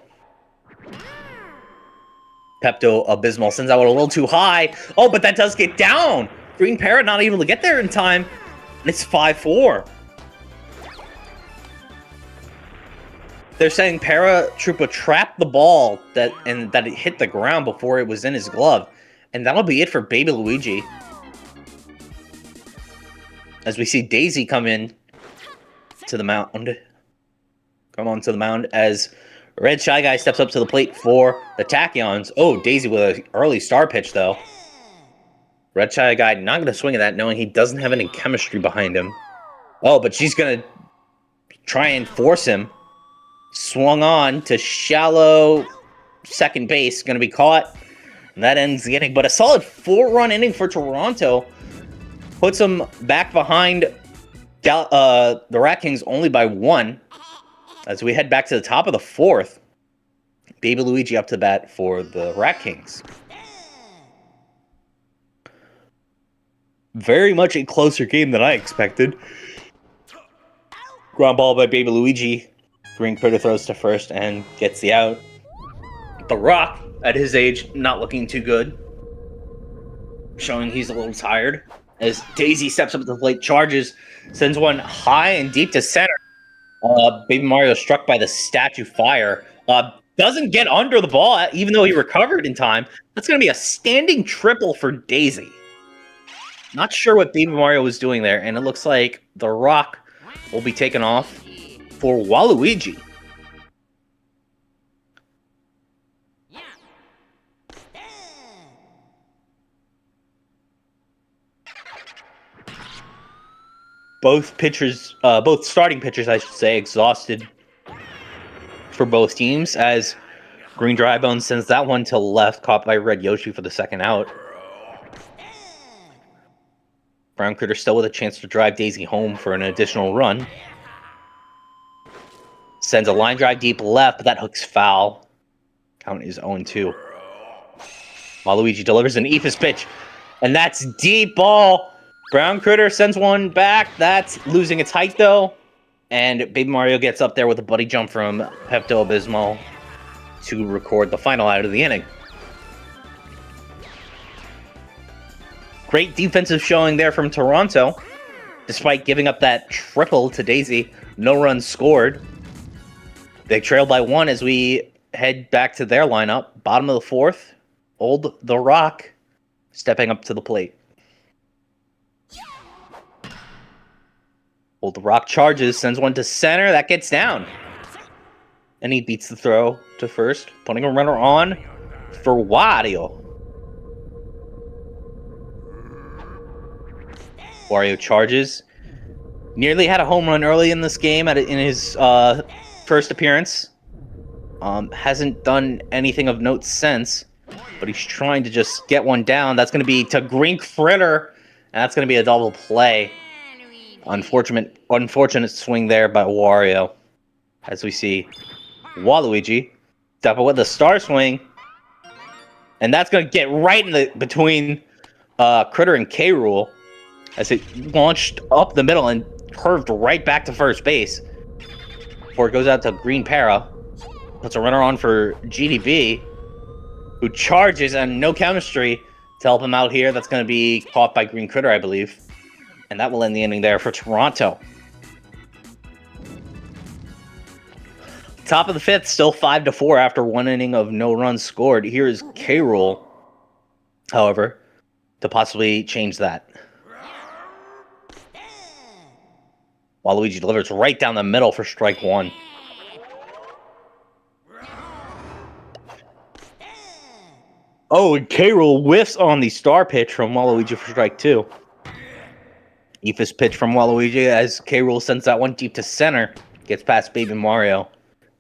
Pepto-Abysmal sends that one a little too high. Oh, but that does get down. Green Parrot not able to get there in time. And it's 5-4. They're saying Paratroopa trapped the ball that it hit the ground before it was in his glove. And that'll be it for Baby Luigi. As we see Daisy come in to the mound. Come on to the mound as Red Shy Guy steps up to the plate for the Tachyons. Oh, Daisy with an early star pitch, though. Red Shy Guy not going to swing at that, knowing he doesn't have any chemistry behind him. Oh, but she's going to try and force him. Swung on to shallow second base. Going to be caught. And that ends the inning. But a solid 4-run inning for Toronto. Puts them back behind the Rat Kings only by 1. As we head back to the top of the 4th. Baby Luigi up to bat for the Rat Kings. Very much a closer game than I expected. Ground ball by Baby Luigi. Green Critter throws to first and gets the out. The Rock, at his age, not looking too good. Showing he's a little tired. As Daisy steps up to the plate, charges, sends one high and deep to center. Baby Mario struck by the statue fire. Doesn't get under the ball, even though he recovered in time. That's going to be a standing triple for Daisy. Not sure what Baby Mario was doing there, and it looks like the rock will be taken off for Waluigi. Both pitchers, both starting pitchers, I should say, exhausted for both teams, as Green Drybone sends that one to the left, caught by Red Yoshi for the second out. Brown Critter still with a chance to drive Daisy home for an additional run. Sends a line drive deep left, but that hook's foul. Count is 0-2. Waluigi delivers an Ephus pitch, and that's deep ball. Brown Critter sends one back. That's losing its height, though. And Baby Mario gets up there with a buddy jump from Pepto-Bismol to record the final out of the inning. Great defensive showing there from Toronto. Despite giving up that triple to Daisy, no runs scored. They trail by 1 as we head back to their lineup. Bottom of the 4th, Old The Rock stepping up to the plate. Old The Rock charges, sends one to center. That gets down. And he beats the throw to first, putting a runner on for Wario. Wario charges. Nearly had a home run early in this game in his first appearance. Hasn't done anything of note since, but he's trying to just get one down. That's going to be to Green Critter, and that's going to be a double play. Unfortunate swing there by Wario, as we see Waluigi step up with a star swing, and that's going to get right in between Critter and K. Rool, as it launched up the middle and curved right back to first base before it goes out to Green Para. Puts a runner on for GDB, who charges and no chemistry to help him out here. That's going to be caught by Green Critter, I believe. And that will end the inning there for Toronto. Top of the 5th, still 5-4 after 1 inning of no runs scored. Here is K. Rool, however, to possibly change that. Waluigi delivers right down the middle for strike 1. Oh, and K. Rool whiffs on the star pitch from Waluigi for strike 2. Ephus pitch from Waluigi as K. Rool sends that one deep to center. Gets past Baby Mario.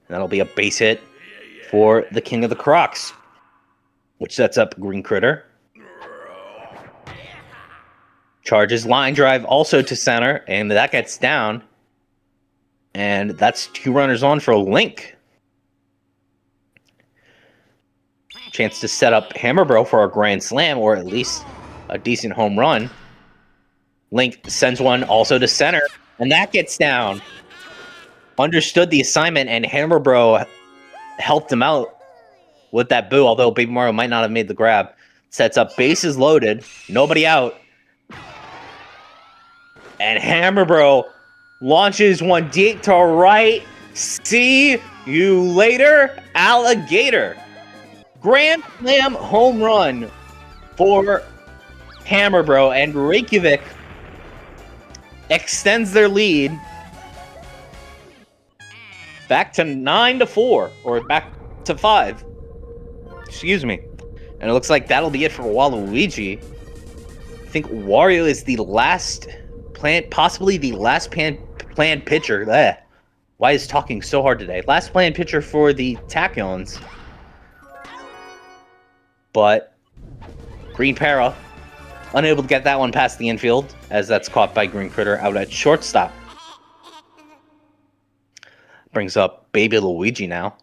And that'll be a base hit for the King of the Crocs, which sets up Green Critter. Charges line drive also to center, and that gets down. And that's 2 runners on for Link. Chance to set up Hammer Bro for a grand slam, or at least a decent home run. Link sends one also to center, and that gets down. Understood the assignment, and Hammer Bro helped him out with that boo, although Baby Mario might not have made the grab. Sets up bases loaded, nobody out. And Hammer Bro launches one deep to right. See you later, alligator. Grand slam home run for Hammer Bro, and Reykjavik extends their lead back to 9-4, or back to 5. Excuse me. And it looks like that'll be it for Waluigi. I think Wario is the last possibly the last planned pitcher. Why is talking so hard today? Last planned pitcher for the Tachyons. But Green Para unable to get that one past the infield, as that's caught by Green Critter out at shortstop. Brings up Baby Luigi now.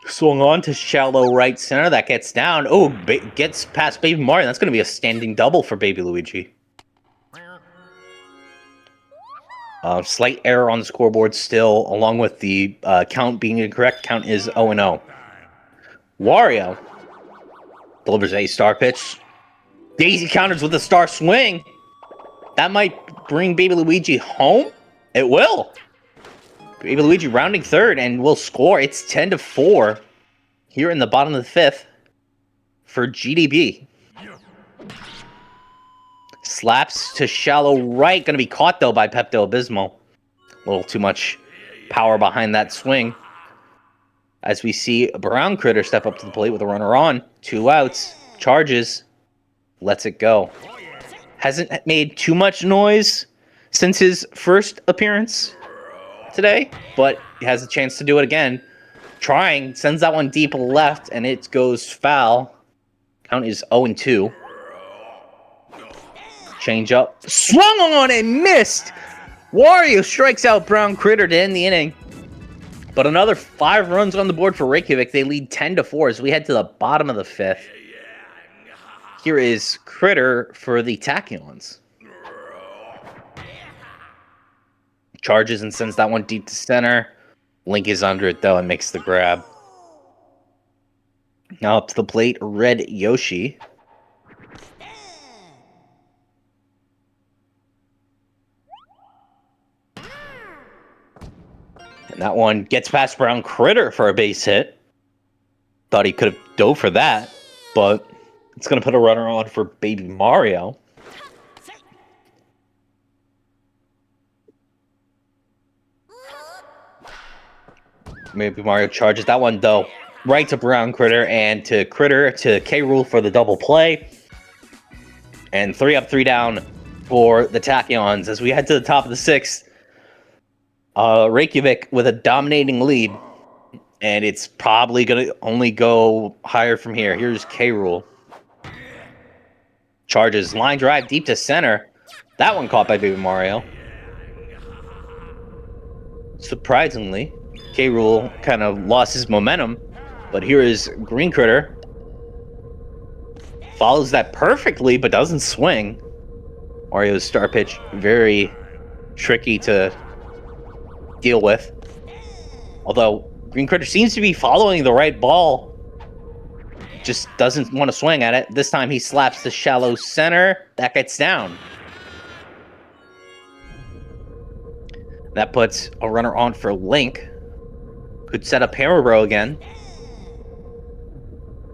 Swung on to shallow right center. That gets down. Oh, gets past Baby Mario. That's going to be a standing double for Baby Luigi. Slight error on the scoreboard still, along with the count being incorrect. Count is 0-0. Wario delivers a star pitch Daisy counters with a star swing. That might bring Baby Luigi home. It will. Baby Luigi rounding third and will score. It's 10-4 here in the bottom of the fifth for GDB. Slaps to shallow right. Going to be caught, though, by Pepto-Bismol. A little too much power behind that swing. As we see Brown Critter step up to the plate with a runner on. 2 outs. Charges. Lets it go. Hasn't made too much noise since his first appearance today, but he has a chance to do it again. Trying. Sends that one deep left, and it goes foul. Count is 0-2. Change up. Swung on and missed! Wario strikes out Brown Critter to end the inning. But another 5 runs on the board for Reykjavik. They lead 10-4 as we head to the bottom of the fifth. Here is Critter for the Tachyons. Charges and sends that one deep to center. Link is under it, though, and makes the grab. Now up to the plate, Red Yoshi. And that one gets past Brown Critter for a base hit. Thought he could have dove for that, but it's going to put a runner on for Baby Mario. Baby Mario charges that one, though, right to Brown Critter and to Critter to K-Rool for the double play. And 3 up, 3 down for the Tachyons as we head to the top of the sixth. Reykjavik with a dominating lead, and it's probably going to only go higher from here. Here's K-Rool. Charges, line drive deep to center. That one caught by Baby Mario. Surprisingly, K-Rool kind of lost his momentum, but here is Green Critter. Follows that perfectly, but doesn't swing. Mario's star pitch, very tricky to deal with. Although Green Critter seems to be following the right ball, just doesn't want to swing at it. This time he slaps the shallow center. That gets down. That puts a runner on for Link. Could set up Hammer Bro again.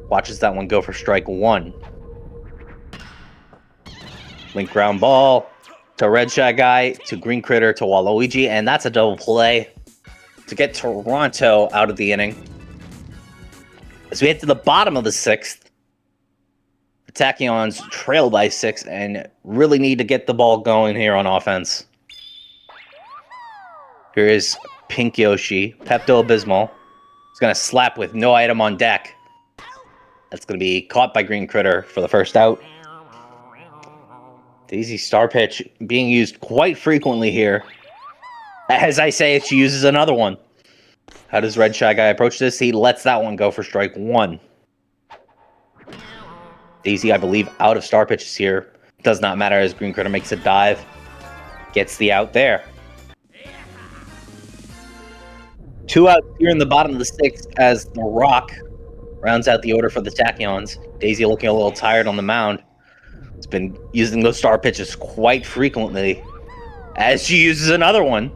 Watches that one go for strike 1. Link ground ball to Red Shy Guy, to Green Critter, to Waluigi, and that's a double play to get Toronto out of the inning. As we head to the bottom of the sixth, the Tachyons trail by 6 and really need to get the ball going here on offense. Here is Pink Yoshi, Pepto-Bismol. He's going to slap with no item on deck. That's going to be caught by Green Critter for the first out. Daisy star pitch being used quite frequently here. As I say, she uses another one. How does Red Shy Guy approach this? He lets that one go for strike 1. Daisy, I believe, out of star pitches here. Does not matter as Green Critter makes a dive. Gets the out there. 2 outs here in the bottom of the sixth as The Rock rounds out the order for the Tachyons. Daisy looking a little tired on the mound. Has been using those star pitches quite frequently as she uses another one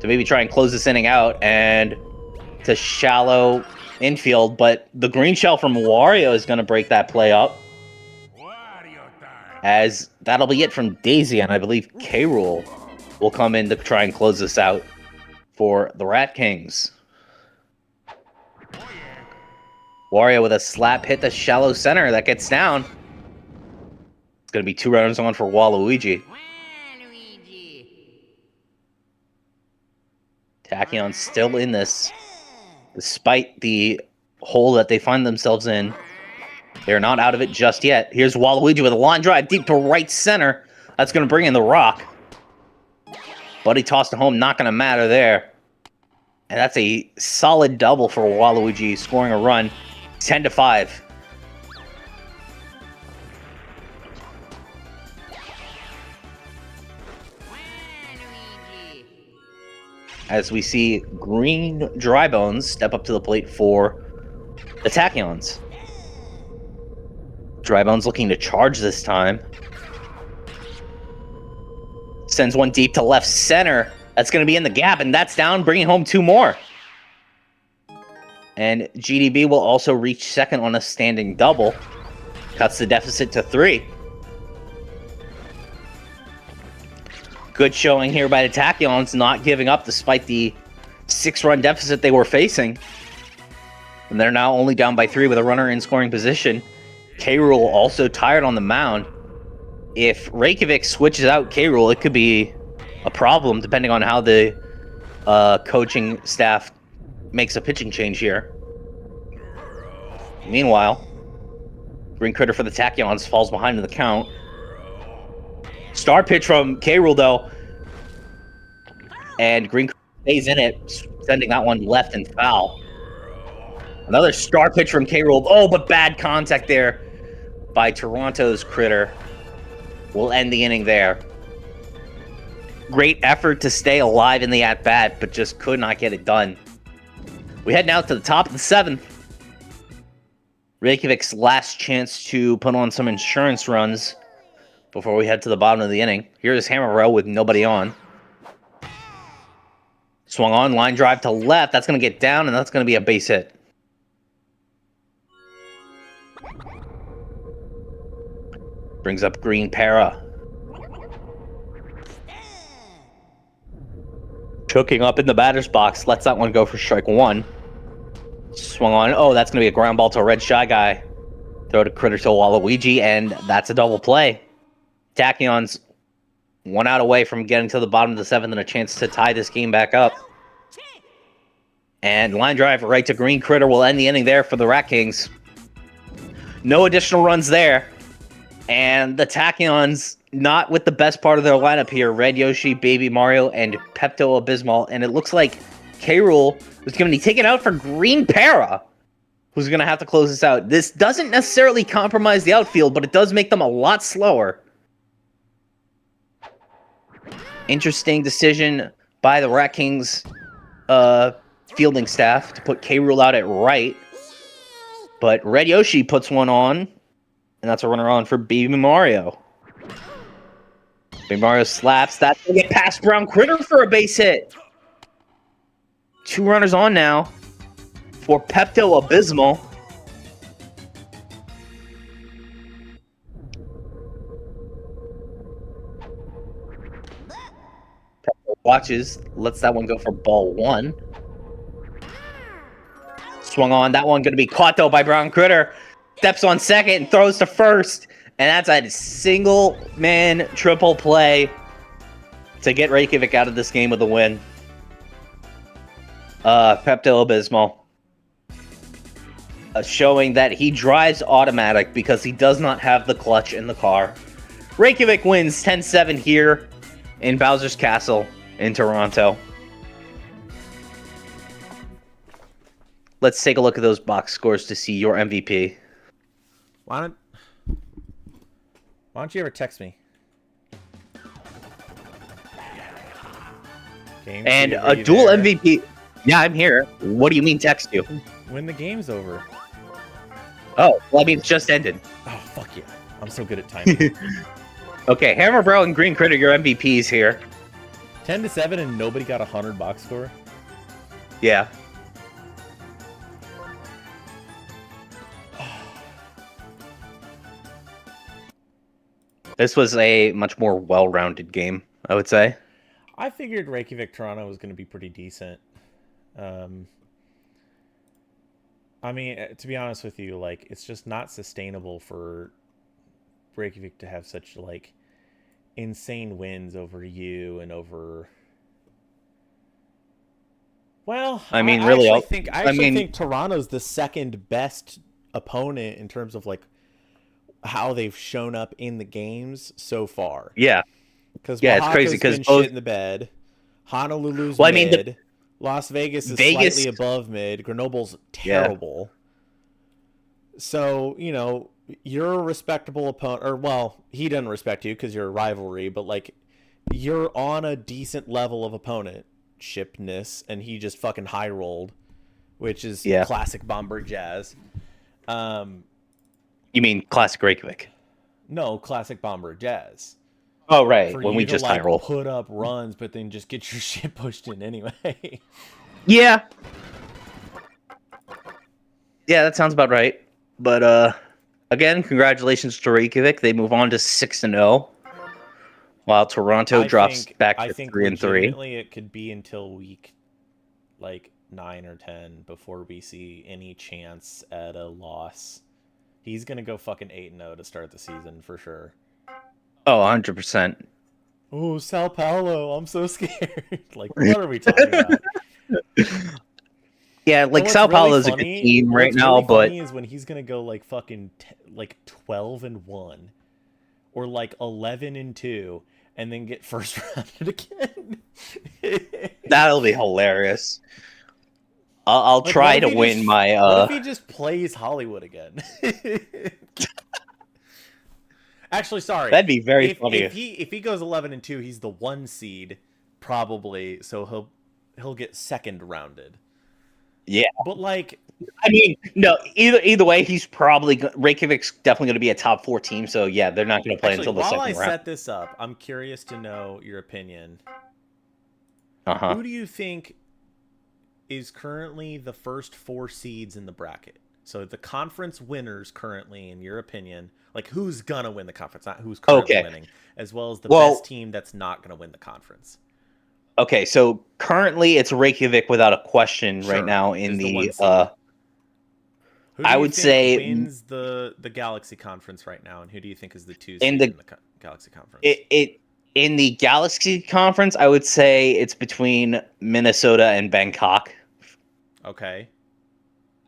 to maybe try and close this inning out, and to shallow infield, but the green shell from Wario is going to break that play up, as that'll be it from Daisy, and I believe K-Rool will come in to try and close this out for the Rat Kings. Wario with a slap hit the shallow center that gets down. It's going to be 2 runners on for Waluigi. Tachyon still in this, despite the hole that they find themselves in. They're not out of it just yet. Here's Waluigi with a line drive deep to right center. That's going to bring in the Rock. Buddy tossed to home, not going to matter there. And that's a solid double for Waluigi, scoring a run. 10-5. As we see Green Drybones step up to the plate for the Tachyons. Drybone's looking to charge this time. Sends one deep to left center. That's going to be in the gap, and that's down, bringing home 2 more. And GDB will also reach second on a standing double. Cuts the deficit to 3. Good showing here by the Tachyons, not giving up despite the 6-run deficit they were facing. And they're now only down by 3 with a runner in scoring position. K-Rool also tired on the mound. If Reykjavik switches out K-Rool, it could be a problem depending on how the coaching staff makes a pitching change here. Meanwhile, Green Critter for the Tachyons falls behind in the count. Star pitch from K-Rool, though. And Green Critter stays in it, sending that one left and foul. Another star pitch from K-Rool. Oh, but bad contact there by Toronto's Critter. We'll end the inning there. Great effort to stay alive in the at-bat, but just could not get it done. We head now to the top of the 7th. Reykjavik's last chance to put on some insurance runs before we head to the bottom of the inning. Here's Hammer Row with nobody on. Swung on, line drive to left. That's going to get down, and that's going to be a base hit. Brings up Green Para. Choking up in the batter's box. Lets that one go for strike 1. Swung on. Oh, that's going to be a ground ball to a Red Shy Guy. Throw to Critter to Waluigi, and that's a double play. Tachyons 1 out away from getting to the bottom of the 7th and a chance to tie this game back up. And line drive right to Green Critter will end the inning there for the Rat Kings. No additional runs there. And the Tachyons not with the best part of their lineup here. Red Yoshi, Baby Mario, and Pepto-Abysmal. And it looks like K-Rool was going to be taken out for Green Para, who's going to have to close this out. This doesn't necessarily compromise the outfield, but it does make them a lot slower. Interesting decision by the Rat Kings fielding staff to put K-Rool out at right. But Red Yoshi puts one on, and that's a runner on for Baby Mario. Baby Mario slaps. That's going to get past Brown Critter for a base hit. 2 runners on now for Pepto-Abysmal. Pepto watches, lets that one go for ball 1. Swung on. That one going to be caught, though, by Brown Critter. Steps on second and throws to first. And that's a single-man triple play to get Reykjavik out of this game with a win. Pepto-Abysmal. Showing that he drives automatic because he does not have the clutch in the car. Reykjavik wins 10-7 here in Bowser's Castle in Toronto. Let's take a look at those box scores to see your MVP. Why don't you ever text me? Game and two, a dual there? MVP. Yeah, I'm here. What do you mean text you? When the game's over. Oh, well, I mean, it's just ended. Oh, fuck yeah. I'm so good at timing. Okay, Hammer Bro and Green Critter, your MVPs here. 10-7 and nobody got a 100 box score? Yeah. This was a much more well-rounded game, I would say. I figured Reykjavik Toronto was going to be pretty decent. I mean, to be honest with you, like, it's just not sustainable for Reykjavik to have such, like, insane wins over you and over... Well, I mean, I really, actually think Toronto's the second best opponent in terms of, like, how they've shown up in the games so far. Yeah. Because it's crazy because both shit in the bed. Honolulu's mid. Las Vegas is slightly above mid. Grenoble's terrible. Yeah. So, you know, you're a respectable opponent. Or, well, he doesn't respect you because you're a rivalry. But, like, you're on a decent level of opponentshipness. And he just fucking high-rolled. Which is classic Bomber Jazz. You mean Classic Reykjavik? No, Classic Bomber Jazz. Oh, right. For When you we to just high like roll. put up runs, but then just get your shit pushed in anyway. Yeah. Yeah, that sounds about right. But again, congratulations to Reykjavik. They move on to 6-0, while Toronto drops back I to think 3-3. legitimately it could be until week like 9 or 10 before we see any chance at a loss. He's gonna go fucking 8-0 to start the season for sure. Oh, 100%. Oh, Sao Paulo, I'm so scared. Like, what are we talking about? Yeah, like Sao Paulo is a good team right now, what's really but funny is when he's gonna go like fucking like 12-1 or like 11-2 and then get first rounded again. that'll be hilarious. I'll Like, try to win my. What if he just plays Hollywood again? Actually, sorry. That'd be very funny. If he goes 11-2, he's the 1 seed probably, so he'll get second rounded. Yeah, but like, I mean, no. Either way, he's probably Reykjavik's definitely going to be a top 4 team. So yeah, they're not going to play until the second round. While I set this up, I'm curious to know your opinion. Uh-huh. Who do you think is currently the first 4 seeds in the bracket? So the conference winners currently, in your opinion, like who's gonna win the conference, not who's currently winning, as well as the best team that's not gonna win the conference. Okay, so currently it's Reykjavik without a question right now in the who do I you would think say wins the Galaxy Conference right now, and who do you think is the 2 seed in the Galaxy Conference? In the Galaxy Conference, I would say it's between Minnesota and Bangkok. Okay.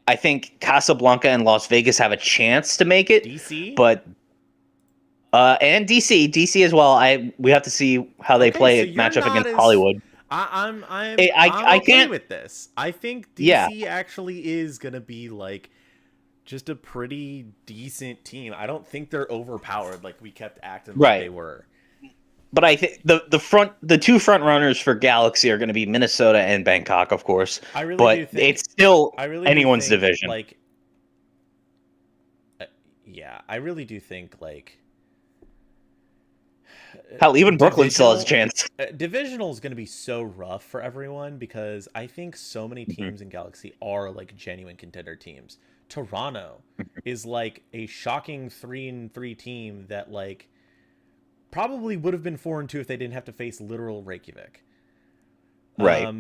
I think Casablanca and Las Vegas have a chance to make it. DC? But and DC as well. We have to see how they play a matchup against Hollywood. I'm I okay can't with this. I think DC actually is gonna be like just a pretty decent team. I don't think they're overpowered like we kept acting like they were. But I think the 2 front runners for Galaxy are going to be Minnesota and Bangkok, of course. I really do think it's still anyone's division. Like, yeah, I really do think like. Hell, even Brooklyn still has a chance. Divisional is going to be so rough for everyone because I think so many teams in Galaxy are like genuine contender teams. Toronto is like a shocking 3-3 team that like probably would have been 4-2 if they didn't have to face literal Reykjavik. Right.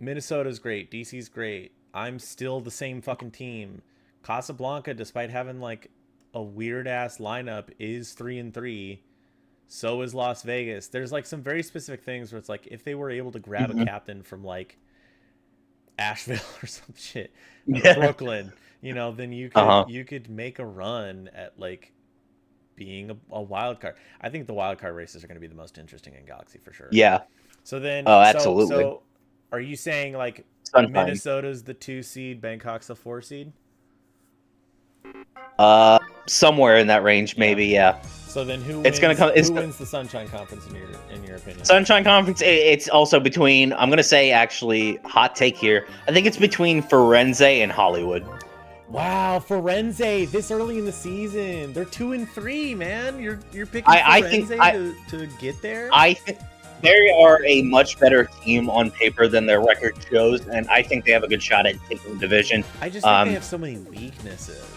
Minnesota's great. DC's great. I'm still the same fucking team. Casablanca, despite having like a weird ass lineup, is 3-3. So is Las Vegas. There's like some very specific things where it's like if they were able to grab a captain from like Asheville or some shit, Brooklyn, then you could make a run at like being a wild card. I think the wild card races are going to be the most interesting in Galaxy for sure. Yeah. So then, absolutely. So are you saying like Minnesota's the 2 seed, Bangkok's the 4 seed? Somewhere in that range, maybe. Yeah. So then, who wins the Sunshine Conference in your opinion? Sunshine Conference, it's also between. I'm gonna say actually, hot take here. I think it's between Firenze and Hollywood. Wow, Firenze this early in the season. They're 2-3, man. You're picking Firenze to get there? I think they are a much better team on paper than their record shows, and I think they have a good shot at taking the division. I just think they have so many weaknesses.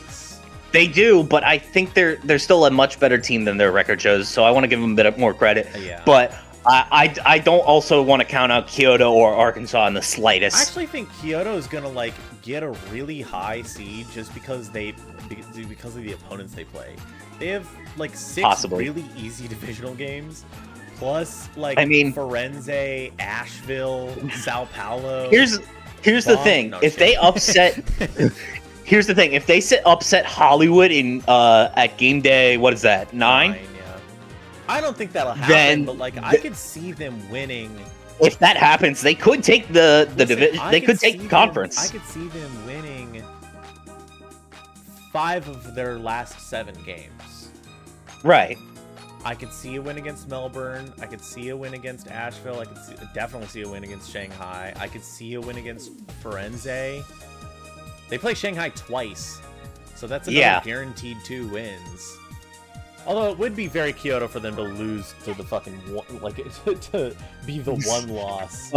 They do, but I think they're still a much better team than their record shows, so I want to give them a bit more credit. Yeah. But I don't also want to count out Kyoto or Arkansas in the slightest. I actually think Kyoto is gonna like get a really high seed just because of the opponents they play. They have like 6 really easy divisional games, plus like Firenze, Asheville, Sao Paulo. Here's the thing: if they upset. Here's the thing: if they upset Hollywood in at game day, what is that? 9? Yeah. I don't think that'll happen, but like I could see them winning. If that happens, they could take the division. They could take the conference. I could see them winning 5 of their last 7 games. Right. I could see a win against Melbourne. I could see a win against Asheville. I could definitely see a win against Shanghai. I could see a win against Firenze. They play Shanghai twice, So that's another guaranteed 2 wins. Although it would be very Kyoto for them to lose to the fucking to be the 1 loss.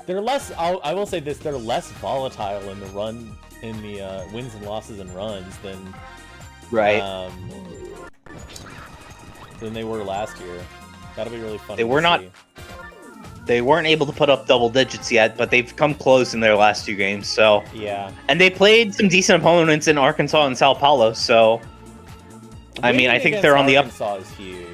They're less. I will say this: they're less volatile in the wins and losses and runs than than they were last year. That'll be really fun. They weren't able to put up double digits yet, but they've come close in their last 2 games. So yeah, and they played some decent opponents in Arkansas and Sao Paulo. So I mean, I think they're on the up. Arkansas is huge.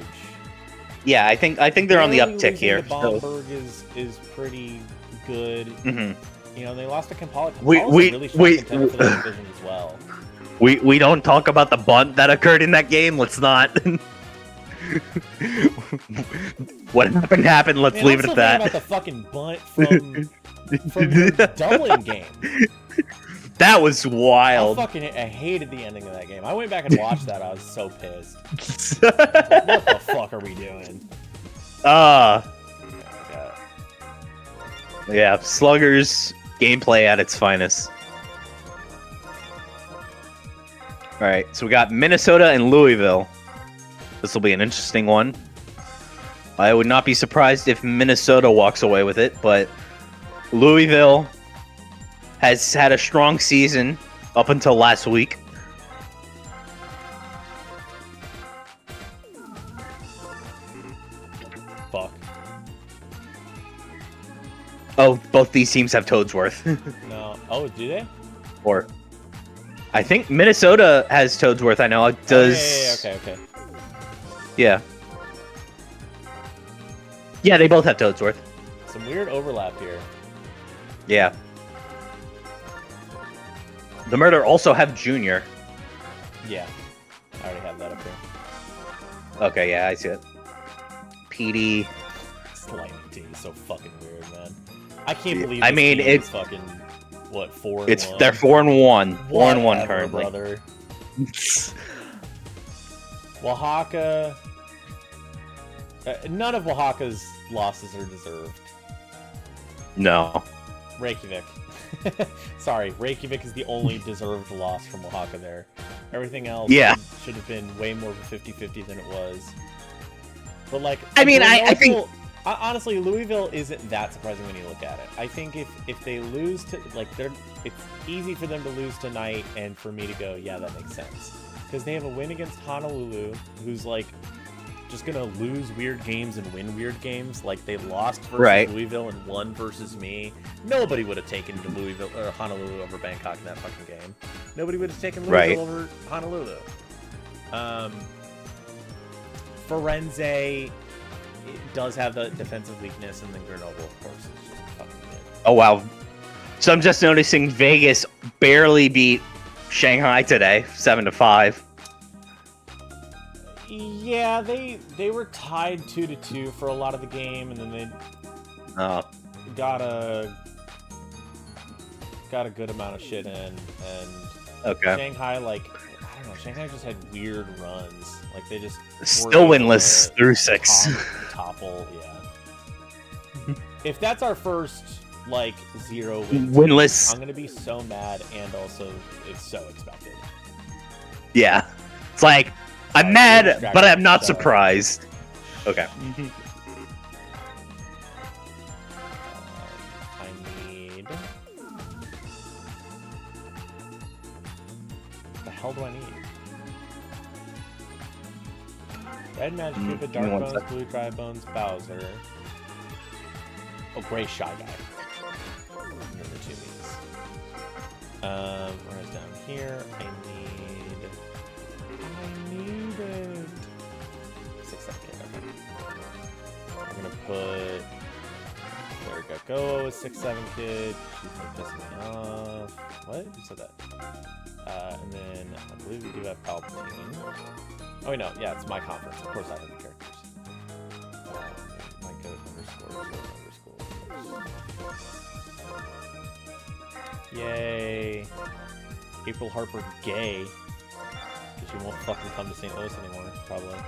Yeah, I think they're on the uptick here. Bomberg is pretty good. Mm-hmm. You know, they lost to Kampala. Really strong contender for the division as well. We don't talk about the bunt that occurred in that game. Let's not. What happened. Let's leave it at that. About the fucking bunt from the Dublin game. That was wild. I hated the ending of that game. I went back and watched that. I was so pissed. What the fuck are we doing? Yeah, Sluggers gameplay at its finest. Alright, so we got Minnesota and Louisville. This will be an interesting one. I would not be surprised if Minnesota walks away with it, but Louisville has had a strong season up until last week. Fuck. Oh, both these teams have Toadsworth. No. Oh, do they? Or I think Minnesota has Toadsworth. I know it does. Oh, yeah. Okay. Yeah. Yeah, they both have Toadsworth. Some weird overlap here. Yeah. The Murder also have Junior. Yeah. I already have that up here. Okay, yeah, I see it. PD. Lightning team is so fucking weird, man. I can't believe it's fucking, what, 4-1? They're 4-1. 4-1 currently. Brother. Oaxaca. None of Oaxaca's losses are deserved. No. Reykjavik. Sorry, Reykjavik is the only deserved loss from Oaxaca there. Everything else should have been way more of a 50-50 than it was. But like, I mean, I think honestly, Louisville isn't that surprising when you look at it. I think if they lose to it's easy for them to lose tonight, and for me to go, yeah, that makes sense, because they have a win against Honolulu, who's like just gonna lose weird games and win weird games. Like they lost versus Louisville and won versus me. Nobody would have taken Louisville or Honolulu over Bangkok in that fucking game. Nobody would have taken Louisville over Honolulu. Firenze does have the defensive weakness, and then Grenoble, of course, is just fucking good. Oh wow! So I'm just noticing Vegas barely beat Shanghai today, 7-5. Yeah, they were tied 2-2 for a lot of the game, and then they got a good amount of shit in, and Shanghai, like, I don't know, Shanghai just had weird runs. Like they just still winless through 6. Topple, yeah. If that's our first like 0 winless, I'm gonna be so mad, and also it's so expected. Yeah, it's like. I'm mad, but I'm not surprised. Okay. I need... What the hell do I need? Red Magic Cupid, Dark Bones, Blue Dry Bones, Bowser. Oh, Gray Shy Guy. And then the 2 me's. Whereas down here, I needed 6-7 kid. Okay. I'm gonna put. There we go. 6-7 kid. She's pissing me off. What? Who said that? And then I believe we do have Palpatine. Oh wait, no. Yeah, it's my conference. Of course, I have the characters. My code _. Yay! April Harper gay. She won't fucking come to St. Louis anymore, probably.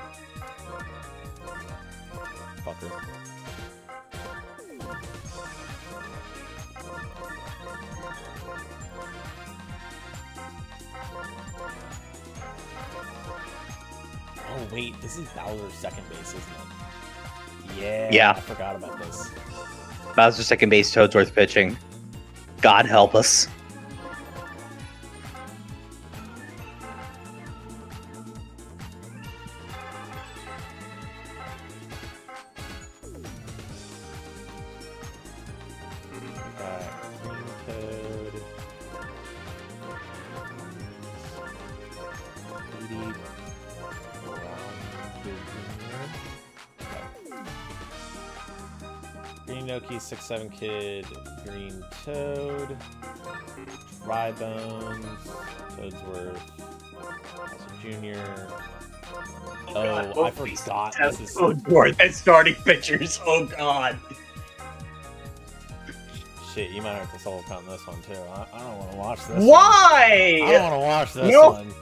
Fucker. Oh, wait. This is Bowser's second base, isn't it? Yeah. Yeah. I forgot about this. Bowser second base, Toadsworth pitching. God help us. Green Noki, 6'7" Kid, Green Toad, Dry Bones, Toadsworth, Junior. Oh, I forgot. This is Toadsworth as starting pitchers. Oh god. shit. You might have to solo count this one too. I don't want to watch this. Why? I don't want to watch this No. one.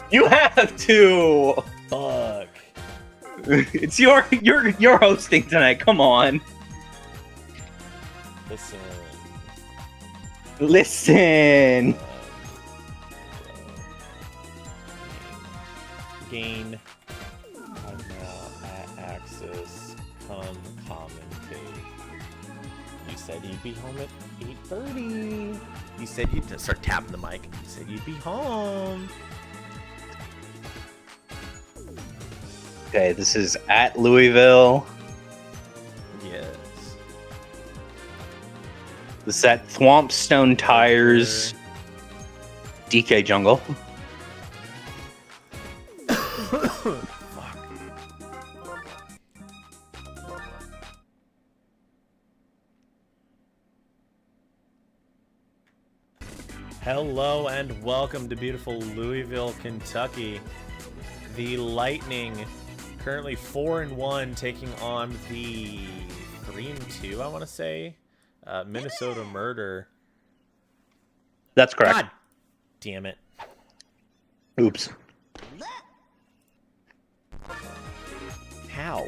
You have to. Fuck. It's you're hosting tonight. Come on. Listen. Listen. Gain. I'm now at Axis. Come commentate. You said you'd be home at 8:30. You said you'd just start tapping the mic. You said you'd be home. Okay, this is at Louisville. Yes. This is at Thwompstone Tires. DK Jungle. Fuck. Hello and welcome to beautiful Louisville, Kentucky. The Lightning, currently 4-1, taking on the 3-2, I want to say, Minnesota Murder. That's correct. God damn it. Oops. How?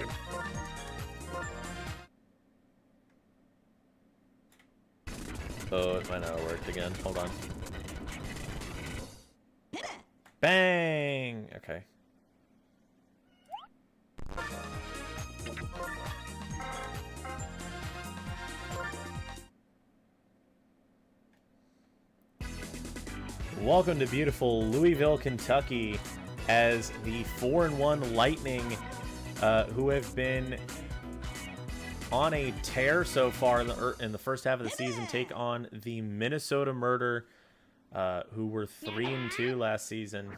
Oh, it might not have worked again. Hold on. Bang! Okay. Welcome to beautiful Louisville, Kentucky, as the 4-1 Lightning, who have been on a tear so far in the first half of the season, take on the Minnesota Murder, who were 3-2 last season.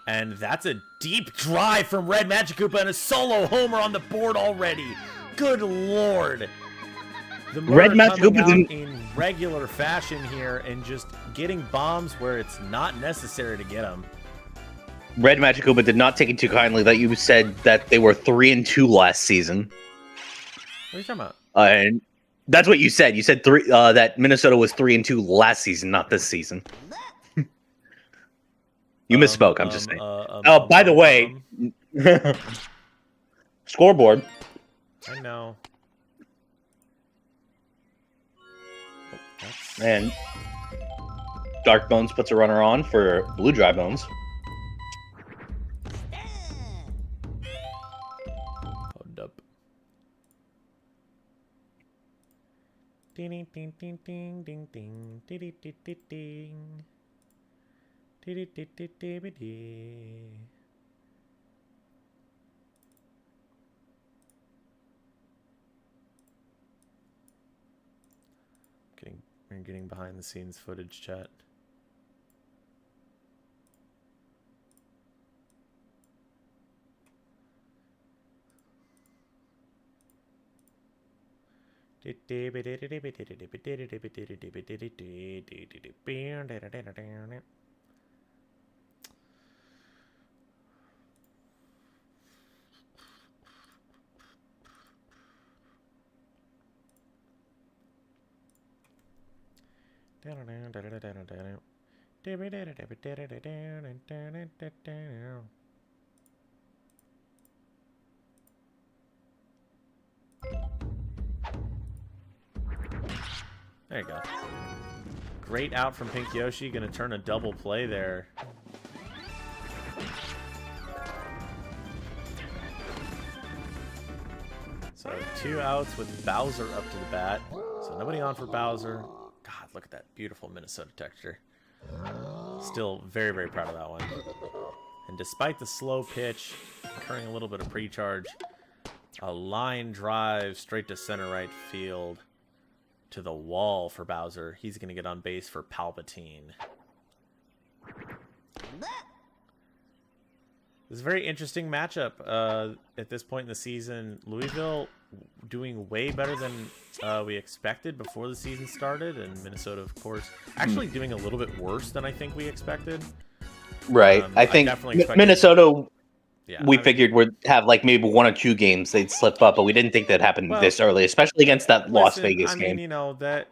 And that's a deep drive from Red Magikoopa and a solo homer on the board already. Good lord. The Red Murder coming Magikoopa out didn't... in regular fashion here and just getting bombs where it's not necessary to get them. Red Magikoopa did not take it too kindly that you said that they were 3-2 last season. What are you talking about? And that's what you said. You said that Minnesota was 3-2 last season, not this season. You misspoke. I'm just saying. By the way, scoreboard. I know. Oh, And Dark Bones puts a runner on for Blue Dry Bones. Hold up. Ding ding ding ding ding ding ding ding ding ding ding ding. We're getting behind the scenes footage, chat. There you go. Great out from Pink Yoshi. Gonna turn a double play there. So 2 outs with Bowser up to the bat. So nobody on for Bowser. God, look at that beautiful Minnesota texture. Still very, very proud of that one. And despite the slow pitch, occurring a little bit of pre-charge, a line drive straight to center right field to the wall for Bowser. He's going to get on base for Palpatine. It's a very interesting matchup at this point in the season. Louisville doing way better than we expected before the season started, and Minnesota, of course, actually doing a little bit worse than I think we expected. Right. I think Minnesota, yeah, we figured would have like maybe 1 or 2 games they'd slip up, but we didn't think that happened this early, especially against that Las Vegas game. I mean, you know, that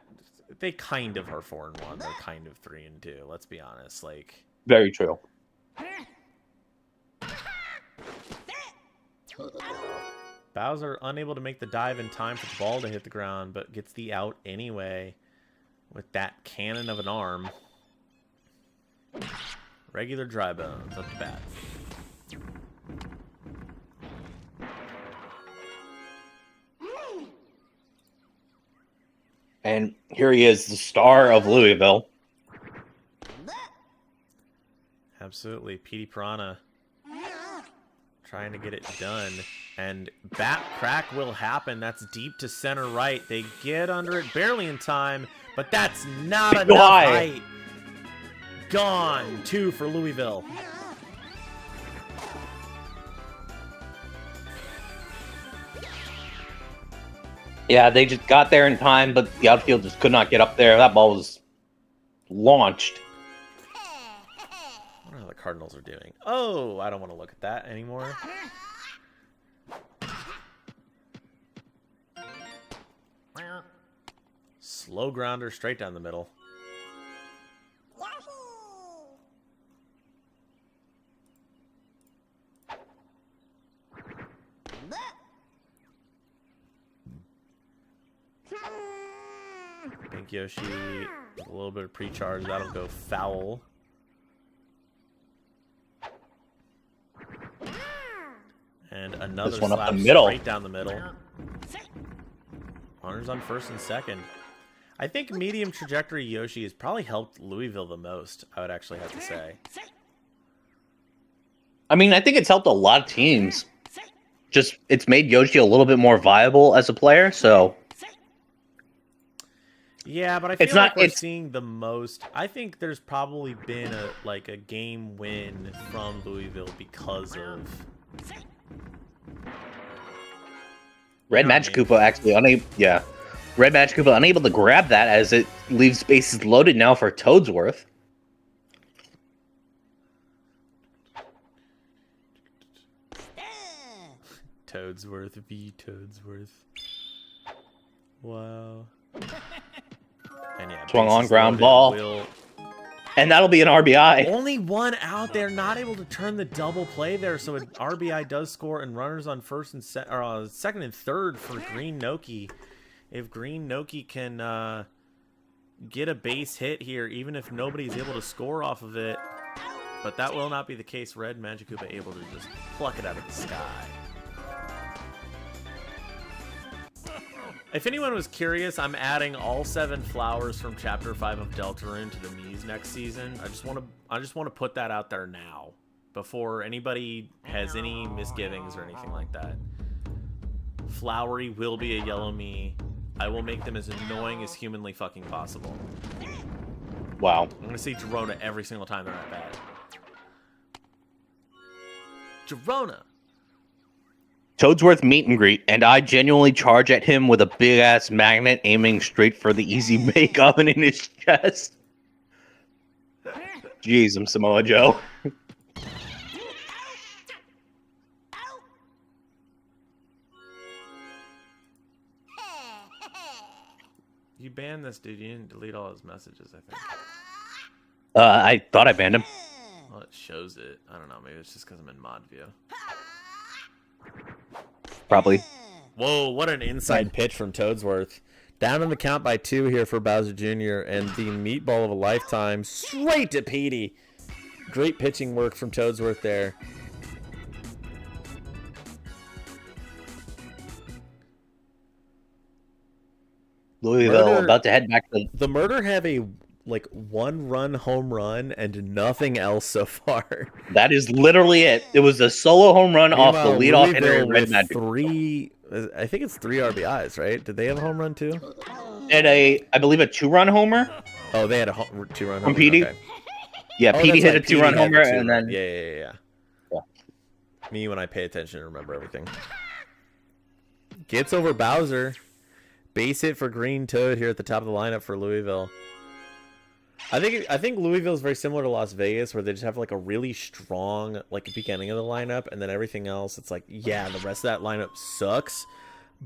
they kind of are 4-1. They're kind of 3-2. Let's be honest. Like, very true. Bowser unable to make the dive in time for the ball to hit the ground, but gets the out anyway with that cannon of an arm. Regular dry bones up to bat. And here he is, the star of Louisville. Absolutely. Petey Piranha trying to get it done. And bat crack will happen. That's deep to center right. They get under it barely in time, but that's not enough height. Gone. 2 for Louisville. Yeah, they just got there in time, but the outfield just could not get up there. That ball was launched. I wonder how the Cardinals are doing. Oh, I don't want to look at that anymore. Slow grounder straight down the middle. Pink Yoshi with a little bit of pre-charge. That'll go foul. And another one up slap the middle. straight down the middle. Runners on first and second. I think medium trajectory Yoshi has probably helped Louisville the most, I would actually have to say. I mean, I think it's helped a lot of teams. Just, it's made Yoshi a little bit more viable as a player, so... Yeah, but I feel like we're seeing the most... I think there's probably been a game win from Louisville because of... Red Magic Koopa actually unable... Yeah. Red Magic Koopa unable to grab that as it leaves bases loaded now for Toadsworth. Toadsworth v. Toadsworth. Wow. And yeah, swung on ground ball. And that'll be an RBI. Only 1 out there, not able to turn the double play there, so an RBI does score, and runners on first and second and third for Green Noki. If Green Noki can get a base hit here, even if nobody's able to score off of it, but that will not be the case. Red Magic Koopa able to just pluck it out of the sky. If anyone was curious, I'm adding all 7 flowers from Chapter 5 of Deltarune to the Mii's next season. I just want to put that out there now, before anybody has any misgivings or anything like that. Flowery will be a yellow Mii. I will make them as annoying as humanly fucking possible. Wow. I'm gonna say Girona every single time they're at bat. Girona. Toadsworth meet and greet, and I genuinely charge at him with a big-ass magnet aiming straight for the easy bake oven in his chest. Jeez, I'm Samoa Joe. You banned this dude. You didn't delete all his messages, I think. I thought I banned him. Well, it shows it. I don't know. Maybe it's just because I'm in mod view. Probably. Whoa, what an inside pitch from Toadsworth. Down in the count by 2 here for Bowser Jr. and the meatball of a lifetime straight to Petey. Great pitching work from Toadsworth there. Louisville Murder- about to head back to. The Murder have a like 1-run home run and nothing else so far. That is literally it. It was a solo home run off the Meanwhile, leadoff hitter Louisville in Red with Magic. 3, I think it's 3 RBIs, right? Did they have a home run too? And I believe, a 2-run homer. Oh, they had a 2-run From homer. Petey? Okay. Yeah, Oh, Petey that's hit right, a 2-run Petey had the homer, 2-run. and then Yeah. Yeah. Me, when I pay attention and remember everything. Gets over Bowser. Base hit for Green Toad here at the top of the lineup for Louisville. I think Louisville is very similar to Las Vegas, where they just have like a really strong like beginning of the lineup, and then everything else, it's like, yeah, the rest of that lineup sucks,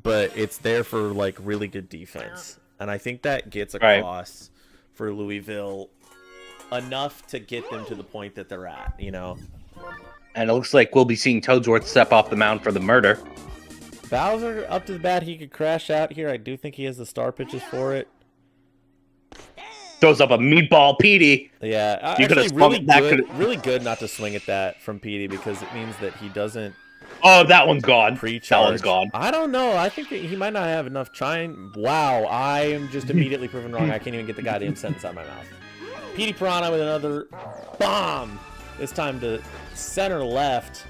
but it's there for like really good defense, and I think that gets across for Louisville enough to get them to the point that they're at, you know. And it looks like we'll be seeing Toadsworth step off the mound for the Murder. Bowser up to the bat. He could crash out here. I do think he has the star pitches for it. Throws up a meatball, Petey. Yeah, You actually, could've really swung that, good. Really good not to swing at that from Petey, because it means that he doesn't Oh, that one's gone. pre-charge. That one's gone. I don't know. I think that he might not have enough trying. Wow, I am just immediately proven wrong. I can't even get the goddamn sentence out of my mouth. Petey Piranha with another bomb. This time to center left.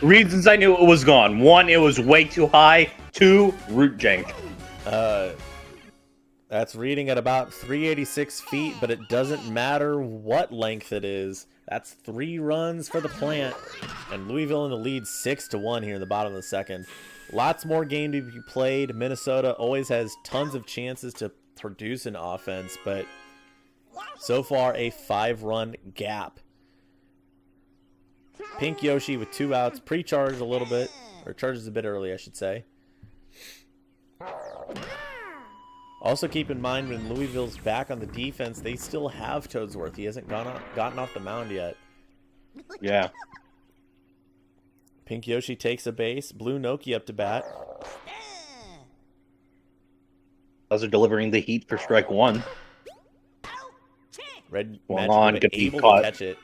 Reasons I knew it was gone. 1, it was way too high. 2, root jank. That's reading at about 386 feet, but it doesn't matter what length it is. That's 3 runs for the Plant, and Louisville in the lead 6-1 here in the bottom of the second. Lots more game to be played. Minnesota always has tons of chances to produce an offense, but so far a 5-run gap. Pink Yoshi with 2 outs, pre-charged a little bit, or charges a bit early, I should say. Also keep in mind, when Louisville's back on the defense, they still have Toadsworth. He hasn't gotten off the mound yet. Yeah. Pink Yoshi takes a base. Blue Noki up to bat. Those are delivering the heat for strike 1. Red Well, on, Magic get able caught. to catch it.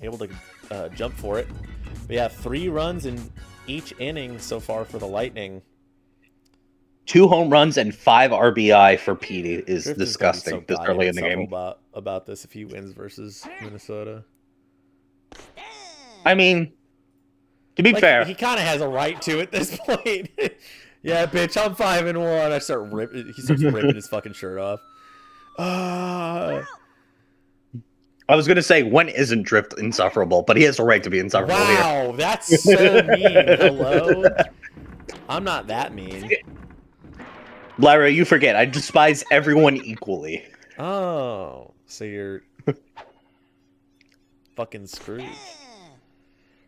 Able to jump for it. But yeah, 3 runs in each inning so far for the Lightning. 2 home runs and 5 RBI for Petey is Griffin disgusting gonna be this so early in the goddamn game. about this if he wins versus Minnesota. I mean, to be Like, fair, he kind of has a right to at this point. Yeah, bitch, I'm 5-1. He starts ripping his fucking shirt off. I was going to say, when isn't Drift insufferable? But he has a right to be insufferable here. Wow, that's so mean. Hello? I'm not that mean. Lyra, you forget, I despise everyone equally. Oh, so you're fucking screwed.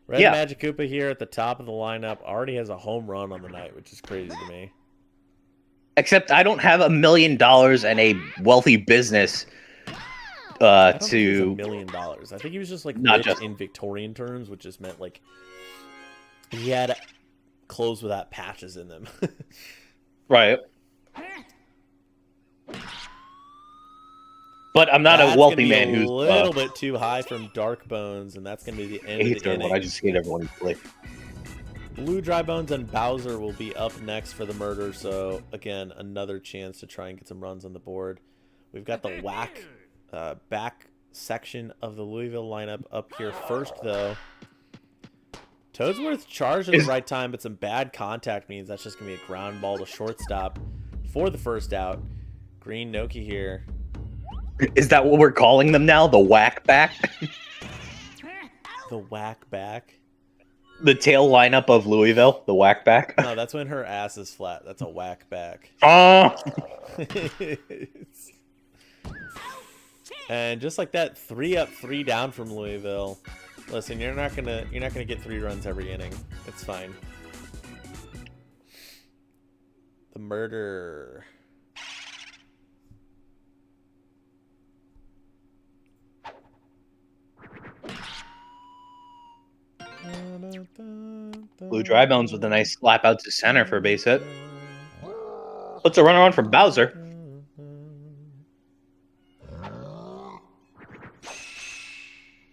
Red Yeah. Magic Koopa here at the top of the lineup already has a home run on the night, which is crazy to me. Except I don't have $1 million and a wealthy business I don't think it to... was $1 million. I think he was just like Not rich just- in Victorian terms, which just meant like he had clothes without patches in them. Right. But I'm not That's a wealthy gonna be man a who's... little bit too high from Dark Bones, and that's going to be the end of hates the everyone. inning. I just hate everyone equally. Blue Dry Bones and Bowser will be up next for the Murder, so again, another chance to try and get some runs on the board. We've got the whack back section of the Louisville lineup up here first, though. Toadsworth charged at the right time, but some bad contact means that's just going to be a ground ball to shortstop for the first out. Green Noki here. Is that what we're calling them now? The whack back? The whack back. The tail lineup of Louisville? The whack back? No, that's when her ass is flat. That's a whack back. Oh! And just like that, 3 up, 3 down from Louisville. Listen, you're not gonna get 3 runs every inning. It's fine. The Murder. Blue Dry Bones with a nice slap out to center for a base hit. Puts a runner on from Bowser.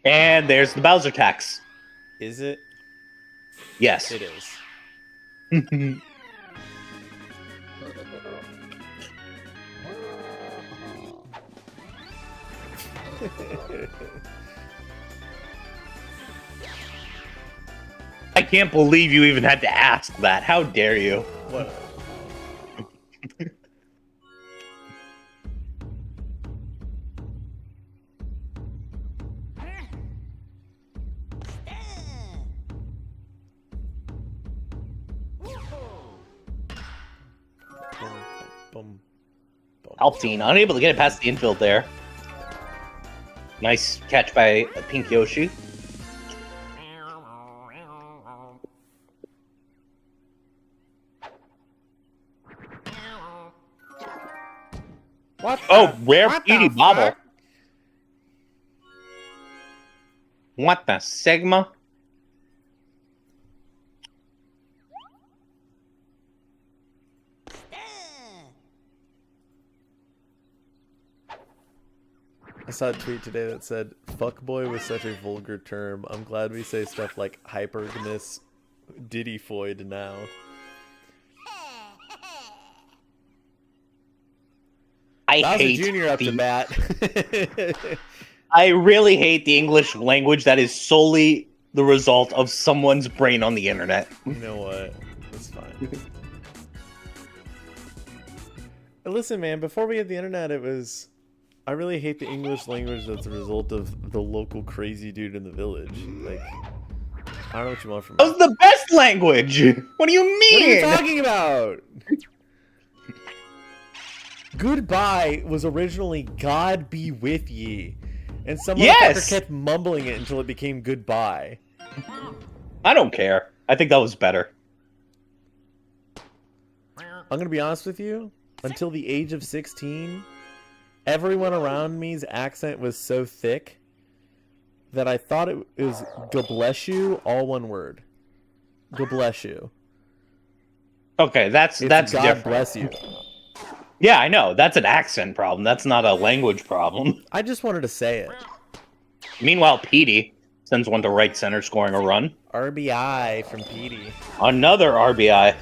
And there's the Bowser tax. Is it? Yes. It is. I can't believe you even had to ask that. How dare you? What? Boom. Palpatine, unable to get it past the infield there. Nice catch by Pink Yoshi. What? Oh, rare what Petey the bobble. fuck? What the Sigma? I saw a tweet today that said, "Fuckboy was such a vulgar term. I'm glad we say stuff like hypergamous diddyfoid now." I Bowser hate Jr. up to the- bat. I really hate the English language that is solely the result of someone's brain on the internet. You know what? It's fine. Listen, man, before we had the internet, it was... I really hate the English language that's a result of the local crazy dude in the village. Like, I don't know what you want from me. That was the best language! What do you mean? What are you talking about? Goodbye was originally God be with ye. And some motherfucker kept mumbling it until it became goodbye. I don't care. I think that was better. I'm gonna be honest with you. Until the age of 16, everyone around me's accent was so thick that I thought it was "God bless you," all one word. God bless you. Okay, that's God different. bless you. Yeah, I know. That's an accent problem. That's not a language problem. I just wanted to say it. Meanwhile, Petey sends one to right center, scoring a run. RBI from Petey. Another RBI.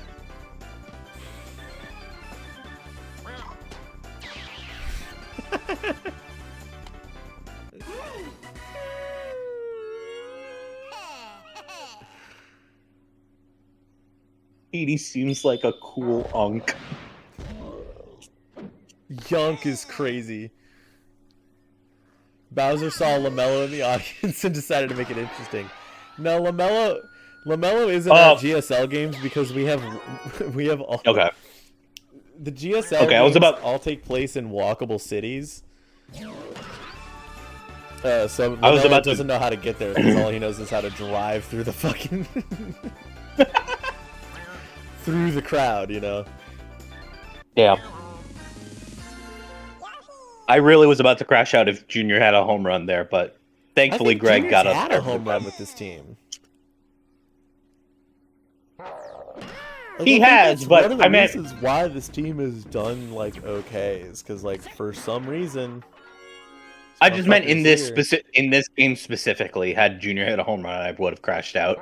Petey seems like a cool unk. Yunk is crazy. Bowser saw LaMelo in the audience and decided to make it interesting. No, LaMelo isn't at GSL games because we have all. Okay. The GSL games all take place in walkable cities. So LaMelo doesn't know how to get there because all he knows is how to drive through the fucking through the crowd, you know. Yeah. I really was about to crash out if Junior had a home run there, but thankfully Greg got us. Had a home run with this team. He has, but one of the I meant reasons why this team has done like okay is because like for some reason. I just meant in this game specifically, had Junior hit a home run, I would have crashed out.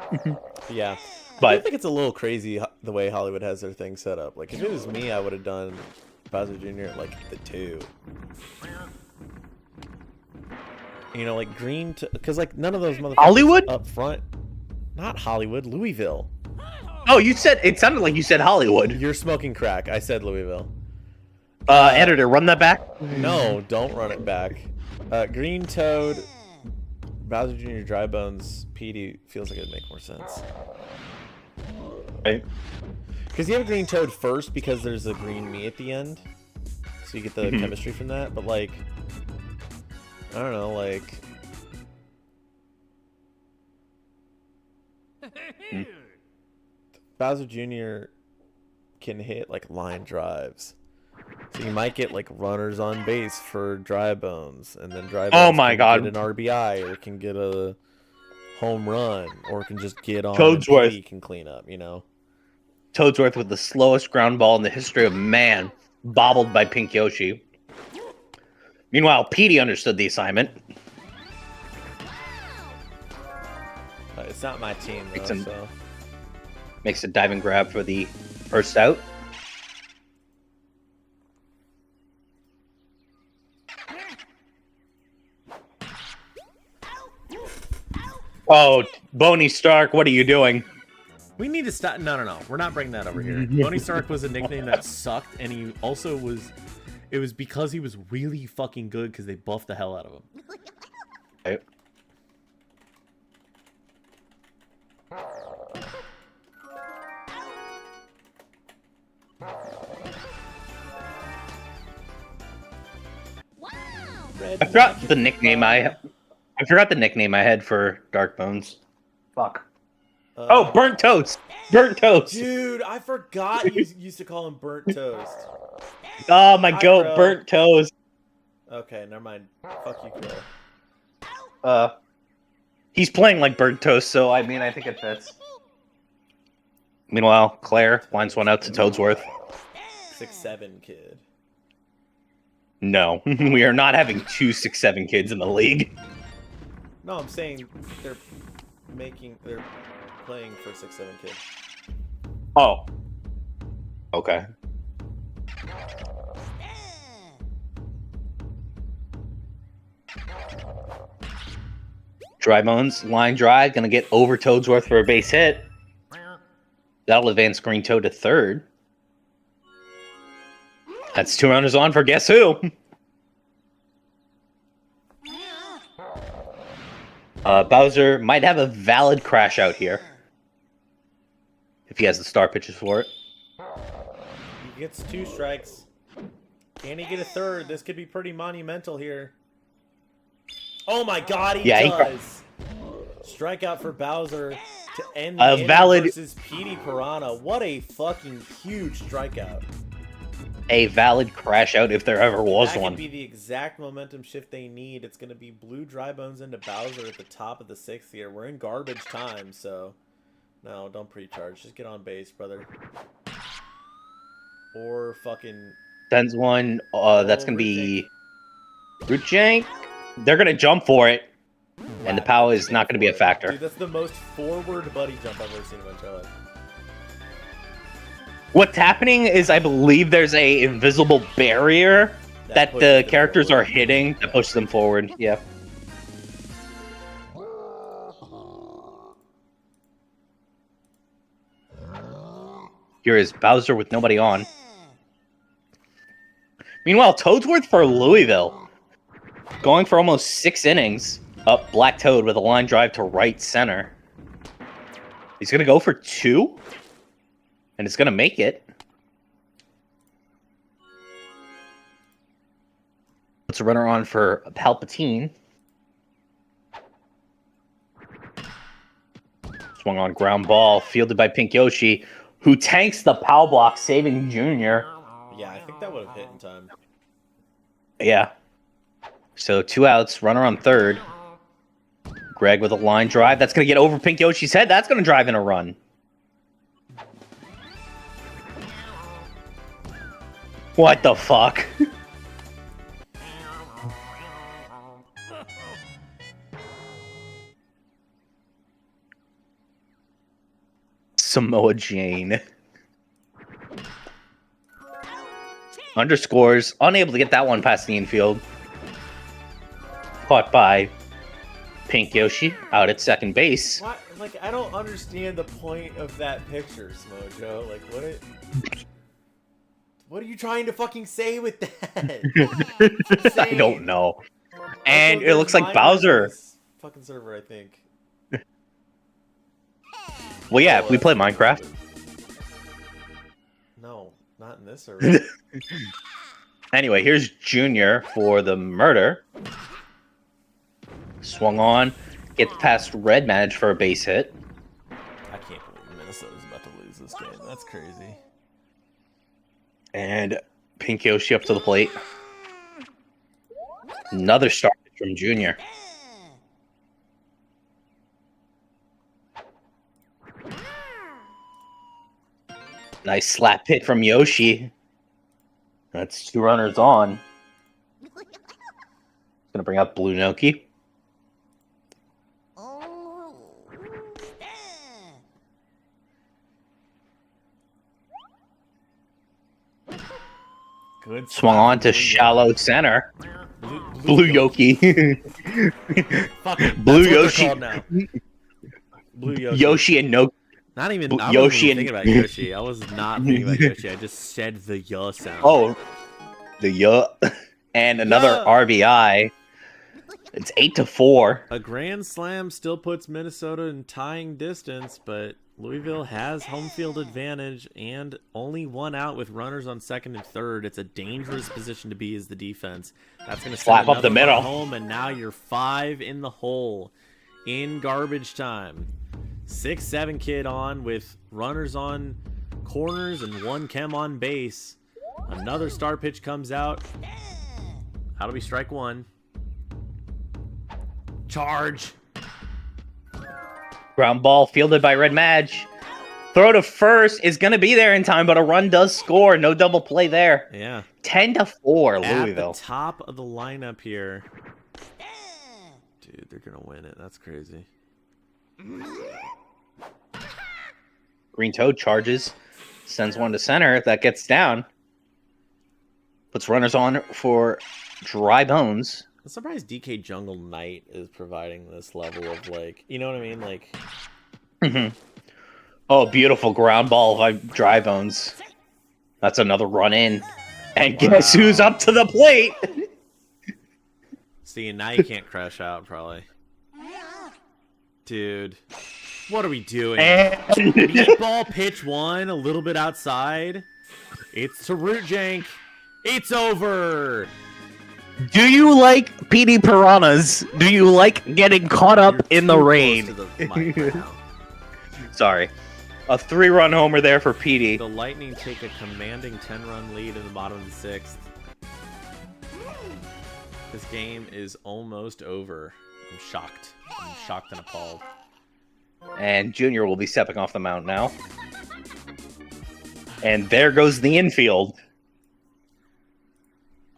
Yeah, but I think it's a little crazy the way Hollywood has their thing set up. Like if it was me, I would have done Bowser Jr. at like the 2. You know, like green, because like none of those motherfuckers Hollywood up front. Not Hollywood, Louisville. Oh, it sounded like you said Hollywood. You're smoking crack. I said Louisville. Editor, run that back. No, don't run it back. Green Toad, Bowser Jr., Dry Bones, Petey feels like it'd make more sense. Right. Because you have a Green Toad first because there's a green me at the end. So you get the chemistry from that. But like, I don't know, like... Bowser Jr. can hit like line drives. So you might get like runners on base for Dry Bones, and then Dry Bones get an RBI, or can get a home run, or can just get on Toadsworth. He can clean up, you know. Toadsworth with the slowest ground ball in the history of man, bobbled by Pink Yoshi. Meanwhile, Petey understood the assignment. It's not my team though, Makes a diving grab for the first out. Oh, Boney Stark, what are you doing? We need to stop. No. We're not bringing that over here. Boney Stark was a nickname that sucked, and he also was. It was because he was really fucking good because they buffed the hell out of him. Okay. I forgot the nickname I forgot the nickname I had for Dark Bones. Fuck. Oh, Burnt Toast. Burnt Toast. Dude, I forgot you used to call him Burnt Toast. Oh, my Hi, goat, Crow. Burnt Toast. Okay, never mind. Fuck you, Crow. He's playing like Burnt Toast, so I mean, I think it fits. Meanwhile, Claire lines one out to Toadsworth. 6'7" kid. No, we are not having 2 6'7" kids in the league. No, I'm saying they're playing for 6'7" kid. Oh. Okay. Dry Bones, line drive, gonna get over Toadsworth for a base hit. That'll advance Green Toad to third. That's 2 runners on for guess who? Bowser might have a valid crash out here. If he has the star pitches for it. He gets 2 strikes. Can he get a third? This could be pretty monumental here. Oh my god, he does! Strikeout for Bowser to end the inning valid versus Petey Piranha. What a fucking huge strikeout. A valid crash out if there ever was That one. could be the exact momentum shift they need. It's going to be Blue Dry Bones into Bowser at the top of the 6th here. We're in garbage time, so... No, don't pre-charge. Just get on base, brother. Or fucking... Sends one. That's going to be... Root Jank. They're going to jump for it. And the power is not going to be a factor. Dude, that's the most forward buddy jump I've ever seen in my entire life. What's happening is I believe there's a invisible barrier that the characters are hitting that pushes them forward. Yeah. Here is Bowser with nobody on. Meanwhile, Toadsworth for Louisville. Going for almost 6 innings. Up Black Toad with a line drive to right center. He's going to go for 2. And it's going to make it. Puts a runner on for Palpatine. Swung on ground ball. Fielded by Pink Yoshi. Who tanks the pow block, saving Junior. Yeah, I think that would have hit in time. Yeah. So 2 outs. Runner on third. Greg with a line drive. That's going to get over Pink Yoshi's head. That's going to drive in a run. What the fuck? Samoa Jane. Underscores. Unable to get that one past the infield. Caught by Pink Yoshi out at second base. What? Like, I don't understand the point of that picture, Smojo. Like, what are you trying to fucking say with that? I don't know. And it looks like Bowser. Fucking server, I think. Well, yeah, if we play Minecraft. No, not in this server. Anyway, here's Junior for the murder. Swung on. Gets past Red Manage for a base hit. I can't believe Minnesota's about to lose this game. That's crazy. And Pink Yoshi up to the plate. Another start from Junior. Nice slap hit from Yoshi. That's 2 runners on. Gonna bring up Blue Noki. Good. Swung on to shallow center. Blue Yoki. Fuck it. Blue That's what Yoshi. they're called now. Blue Yoshi. Yoshi and no. Not even. I wasn't Yoshi even thinking about Yoshi. I was not thinking about Yoshi. I just said the Y sound. Oh, the and another Yeah. RBI. It's 8-4. A grand slam still puts Minnesota in tying distance, but Louisville has home field advantage and only one out with runners on second and third. It's a dangerous position to be as the defense. That's going to slap up the middle. Home, and now you're 5 in the hole in garbage time. 6-7 kid on with runners on corners and one chem on base. Another star pitch comes out. That'll be strike one. Charge. Ground ball fielded by Red Madge. Throw to first is going to be there in time, but a run does score. No double play there. Yeah. 10-4, At Louisville. the top of the lineup here. Dude, they're going to win it. That's crazy. Green Toad charges. Sends one to center. That gets down. Puts runners on for Dry Bones. I'm surprised DK Jungle Knight is providing this level of, like, you know what I mean? Like, Oh, beautiful ground ball by Dry Bones. That's another run in. And guess who's up to the plate? see, now you can't crash out, probably. Dude, what are we doing? Meatball pitch one, a little bit outside. It's to Root Jank. It's over. Do you like PD Piranhas? Do you like getting caught up You're in the too rain? close to the mic right now. Sorry. A 3-run homer there for PD. The Lightning take a commanding 10-run lead in the bottom of the 6th. This game is almost over. I'm shocked. I'm shocked and appalled. And Junior will be stepping off the mound now. And there goes the infield.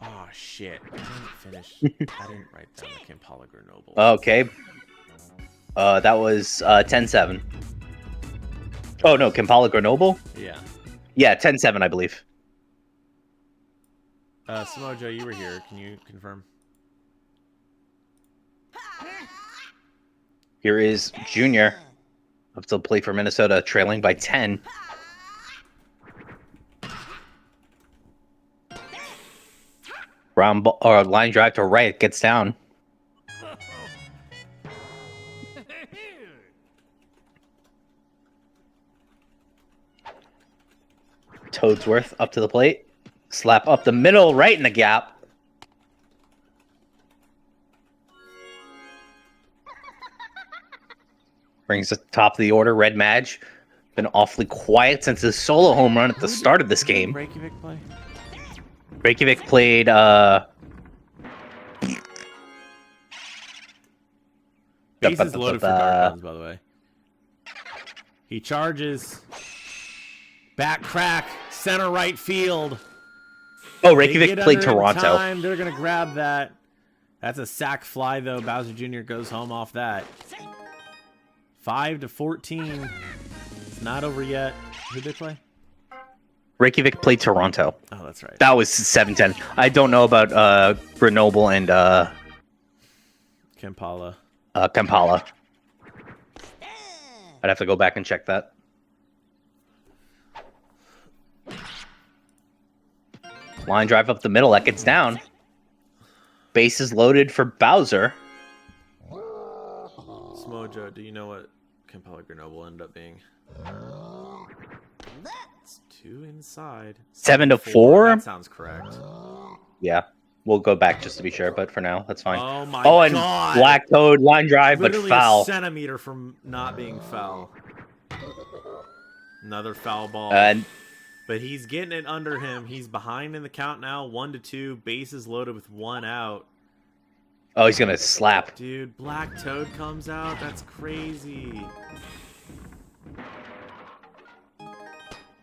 Oh, shit. I didn't finish. I didn't write down the Kampala Grenoble. Okay. That was 10-7. Oh, no, Kampala Grenoble? Yeah. Yeah, 10-7, I believe. Samojo, you were here. Can you confirm? Here is Junior. Up to the plate for Minnesota, trailing by 10. Ground ball, or line drive to right, gets down. Toadsworth up to the plate. Slap up the middle, right in the gap. Brings the top of the order, Red Madge. Been awfully quiet since his solo home run at the start of this game. Reykjavik play? Reykjavik played, Bases loaded for dart guns, by the way. He charges. Back crack. Center right field. Oh, Reykjavik played Toronto. They're going to grab that. That's a sac fly, though. Bowser Jr. goes home off that. 5-14. It's not over yet. Who'd they play? Reykjavik played Toronto. Oh, that's right. That was 7-10. I don't know about Grenoble and Kampala. Kampala. I'd have to go back and check that. Line drive up the middle. That gets down. Bases loaded for Bowser. Smojo, do you know what Kampala Grenoble ended up being? It's 2 inside. 7-4? That sounds correct. Yeah. We'll go back just to be sure, but for now, that's fine. Oh my and god! Black Toad, line drive, Literally but foul. a centimeter from not being foul. Another foul ball. And But he's getting it under him. He's behind in the count now. 1-2. Bases loaded with 1 out. oh, he's gonna slap. Dude, Black Toad comes out. That's crazy.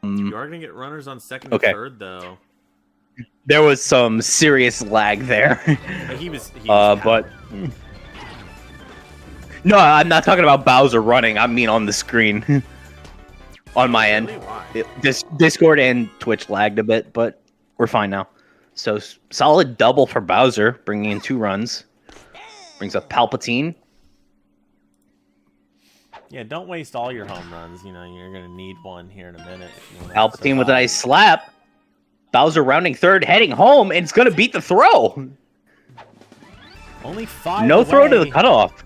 You are going to get runners on second and third, though. There was some serious lag there. He was but no, I'm not talking about Bowser running. I mean on the screen, on my end. Discord and Twitch lagged a bit, but we're fine now. So solid double for Bowser, bringing in 2 runs. Brings up Palpatine. Yeah, don't waste all your home runs. You know, you're gonna need one here in a minute. If you wanna Palpatine with a survive. nice slap. Bowser rounding third, heading home, and it's going to beat the throw. Only 5 No away. throw to the cutoff.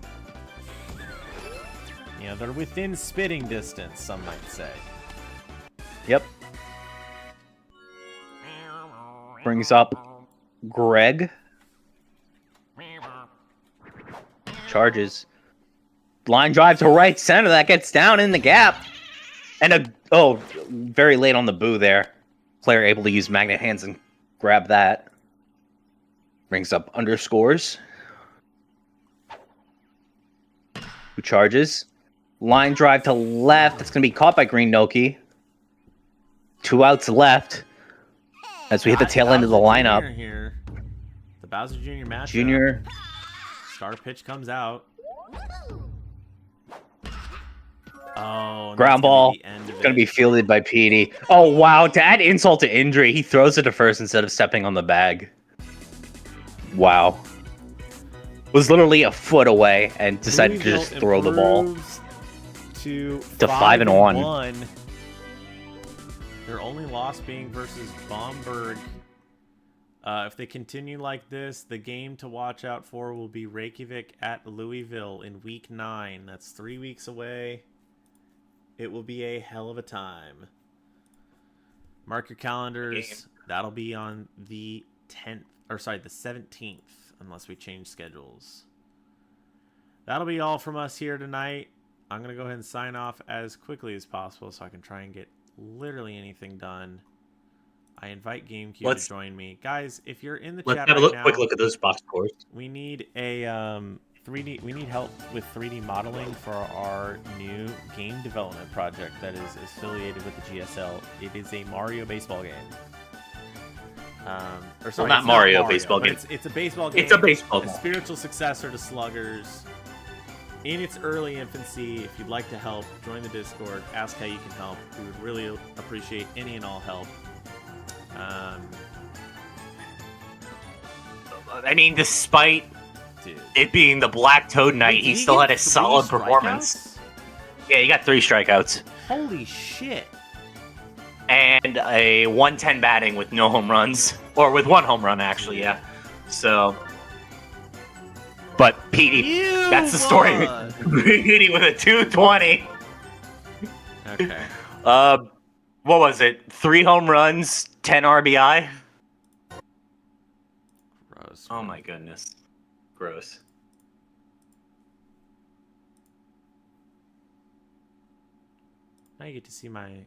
Yeah, they're within spitting distance, some might say. Yep. Brings up Greg. Charges. Line drive to right center. That gets down in the gap. And very late on the boo there. Player able to use magnet hands and grab that. Brings up underscores. Who charges? Line drive to left. It's going to be caught by Green Noki. 2 outs left. As we hit the tail end of the lineup. Here. The Bowser Jr. matchup. Junior. Star pitch comes out. Oh, ground ball. Going to be fielded by Petey. Oh, wow. To add insult to injury, he throws it to first instead of stepping on the bag. Wow. Was literally a foot away and decided to just throw the ball. To 5-1. Their only loss being versus Bomberg. If they continue like this, the game to watch out for will be Reykjavik at Louisville in week 9. That's 3 weeks away. It will be a hell of a time. Mark your calendars. That'll be on the 10th, or sorry, the 17th, unless we change schedules. That'll be all from us here tonight. I'm going to go ahead and sign off as quickly as possible so I can try and get literally anything done. I invite GameCube to join me. Guys, if you're in the chat right now, quick look at those box scores. we need a 3D. We need help with 3D modeling for our new game development project that is affiliated with the GSL. It is a Mario baseball game. Or sorry, not it's Mario baseball game. It's a baseball game. It's a baseball A game. spiritual successor to Sluggers. In its early infancy, if you'd like to help, join the Discord. Ask how you can help. We would really appreciate any and all help. I mean, despite it being the Black Toad Knight, he still had a solid performance. Yeah, he got 3 strikeouts. Holy shit. And a 110 batting with no home runs. Or with 1 home run, actually, yeah. So... But Petey, that's the story. Petey with a 220. Okay. What was it? 3 home runs, 10 RBI? Gross. Oh my goodness. Gross. Now you get to see my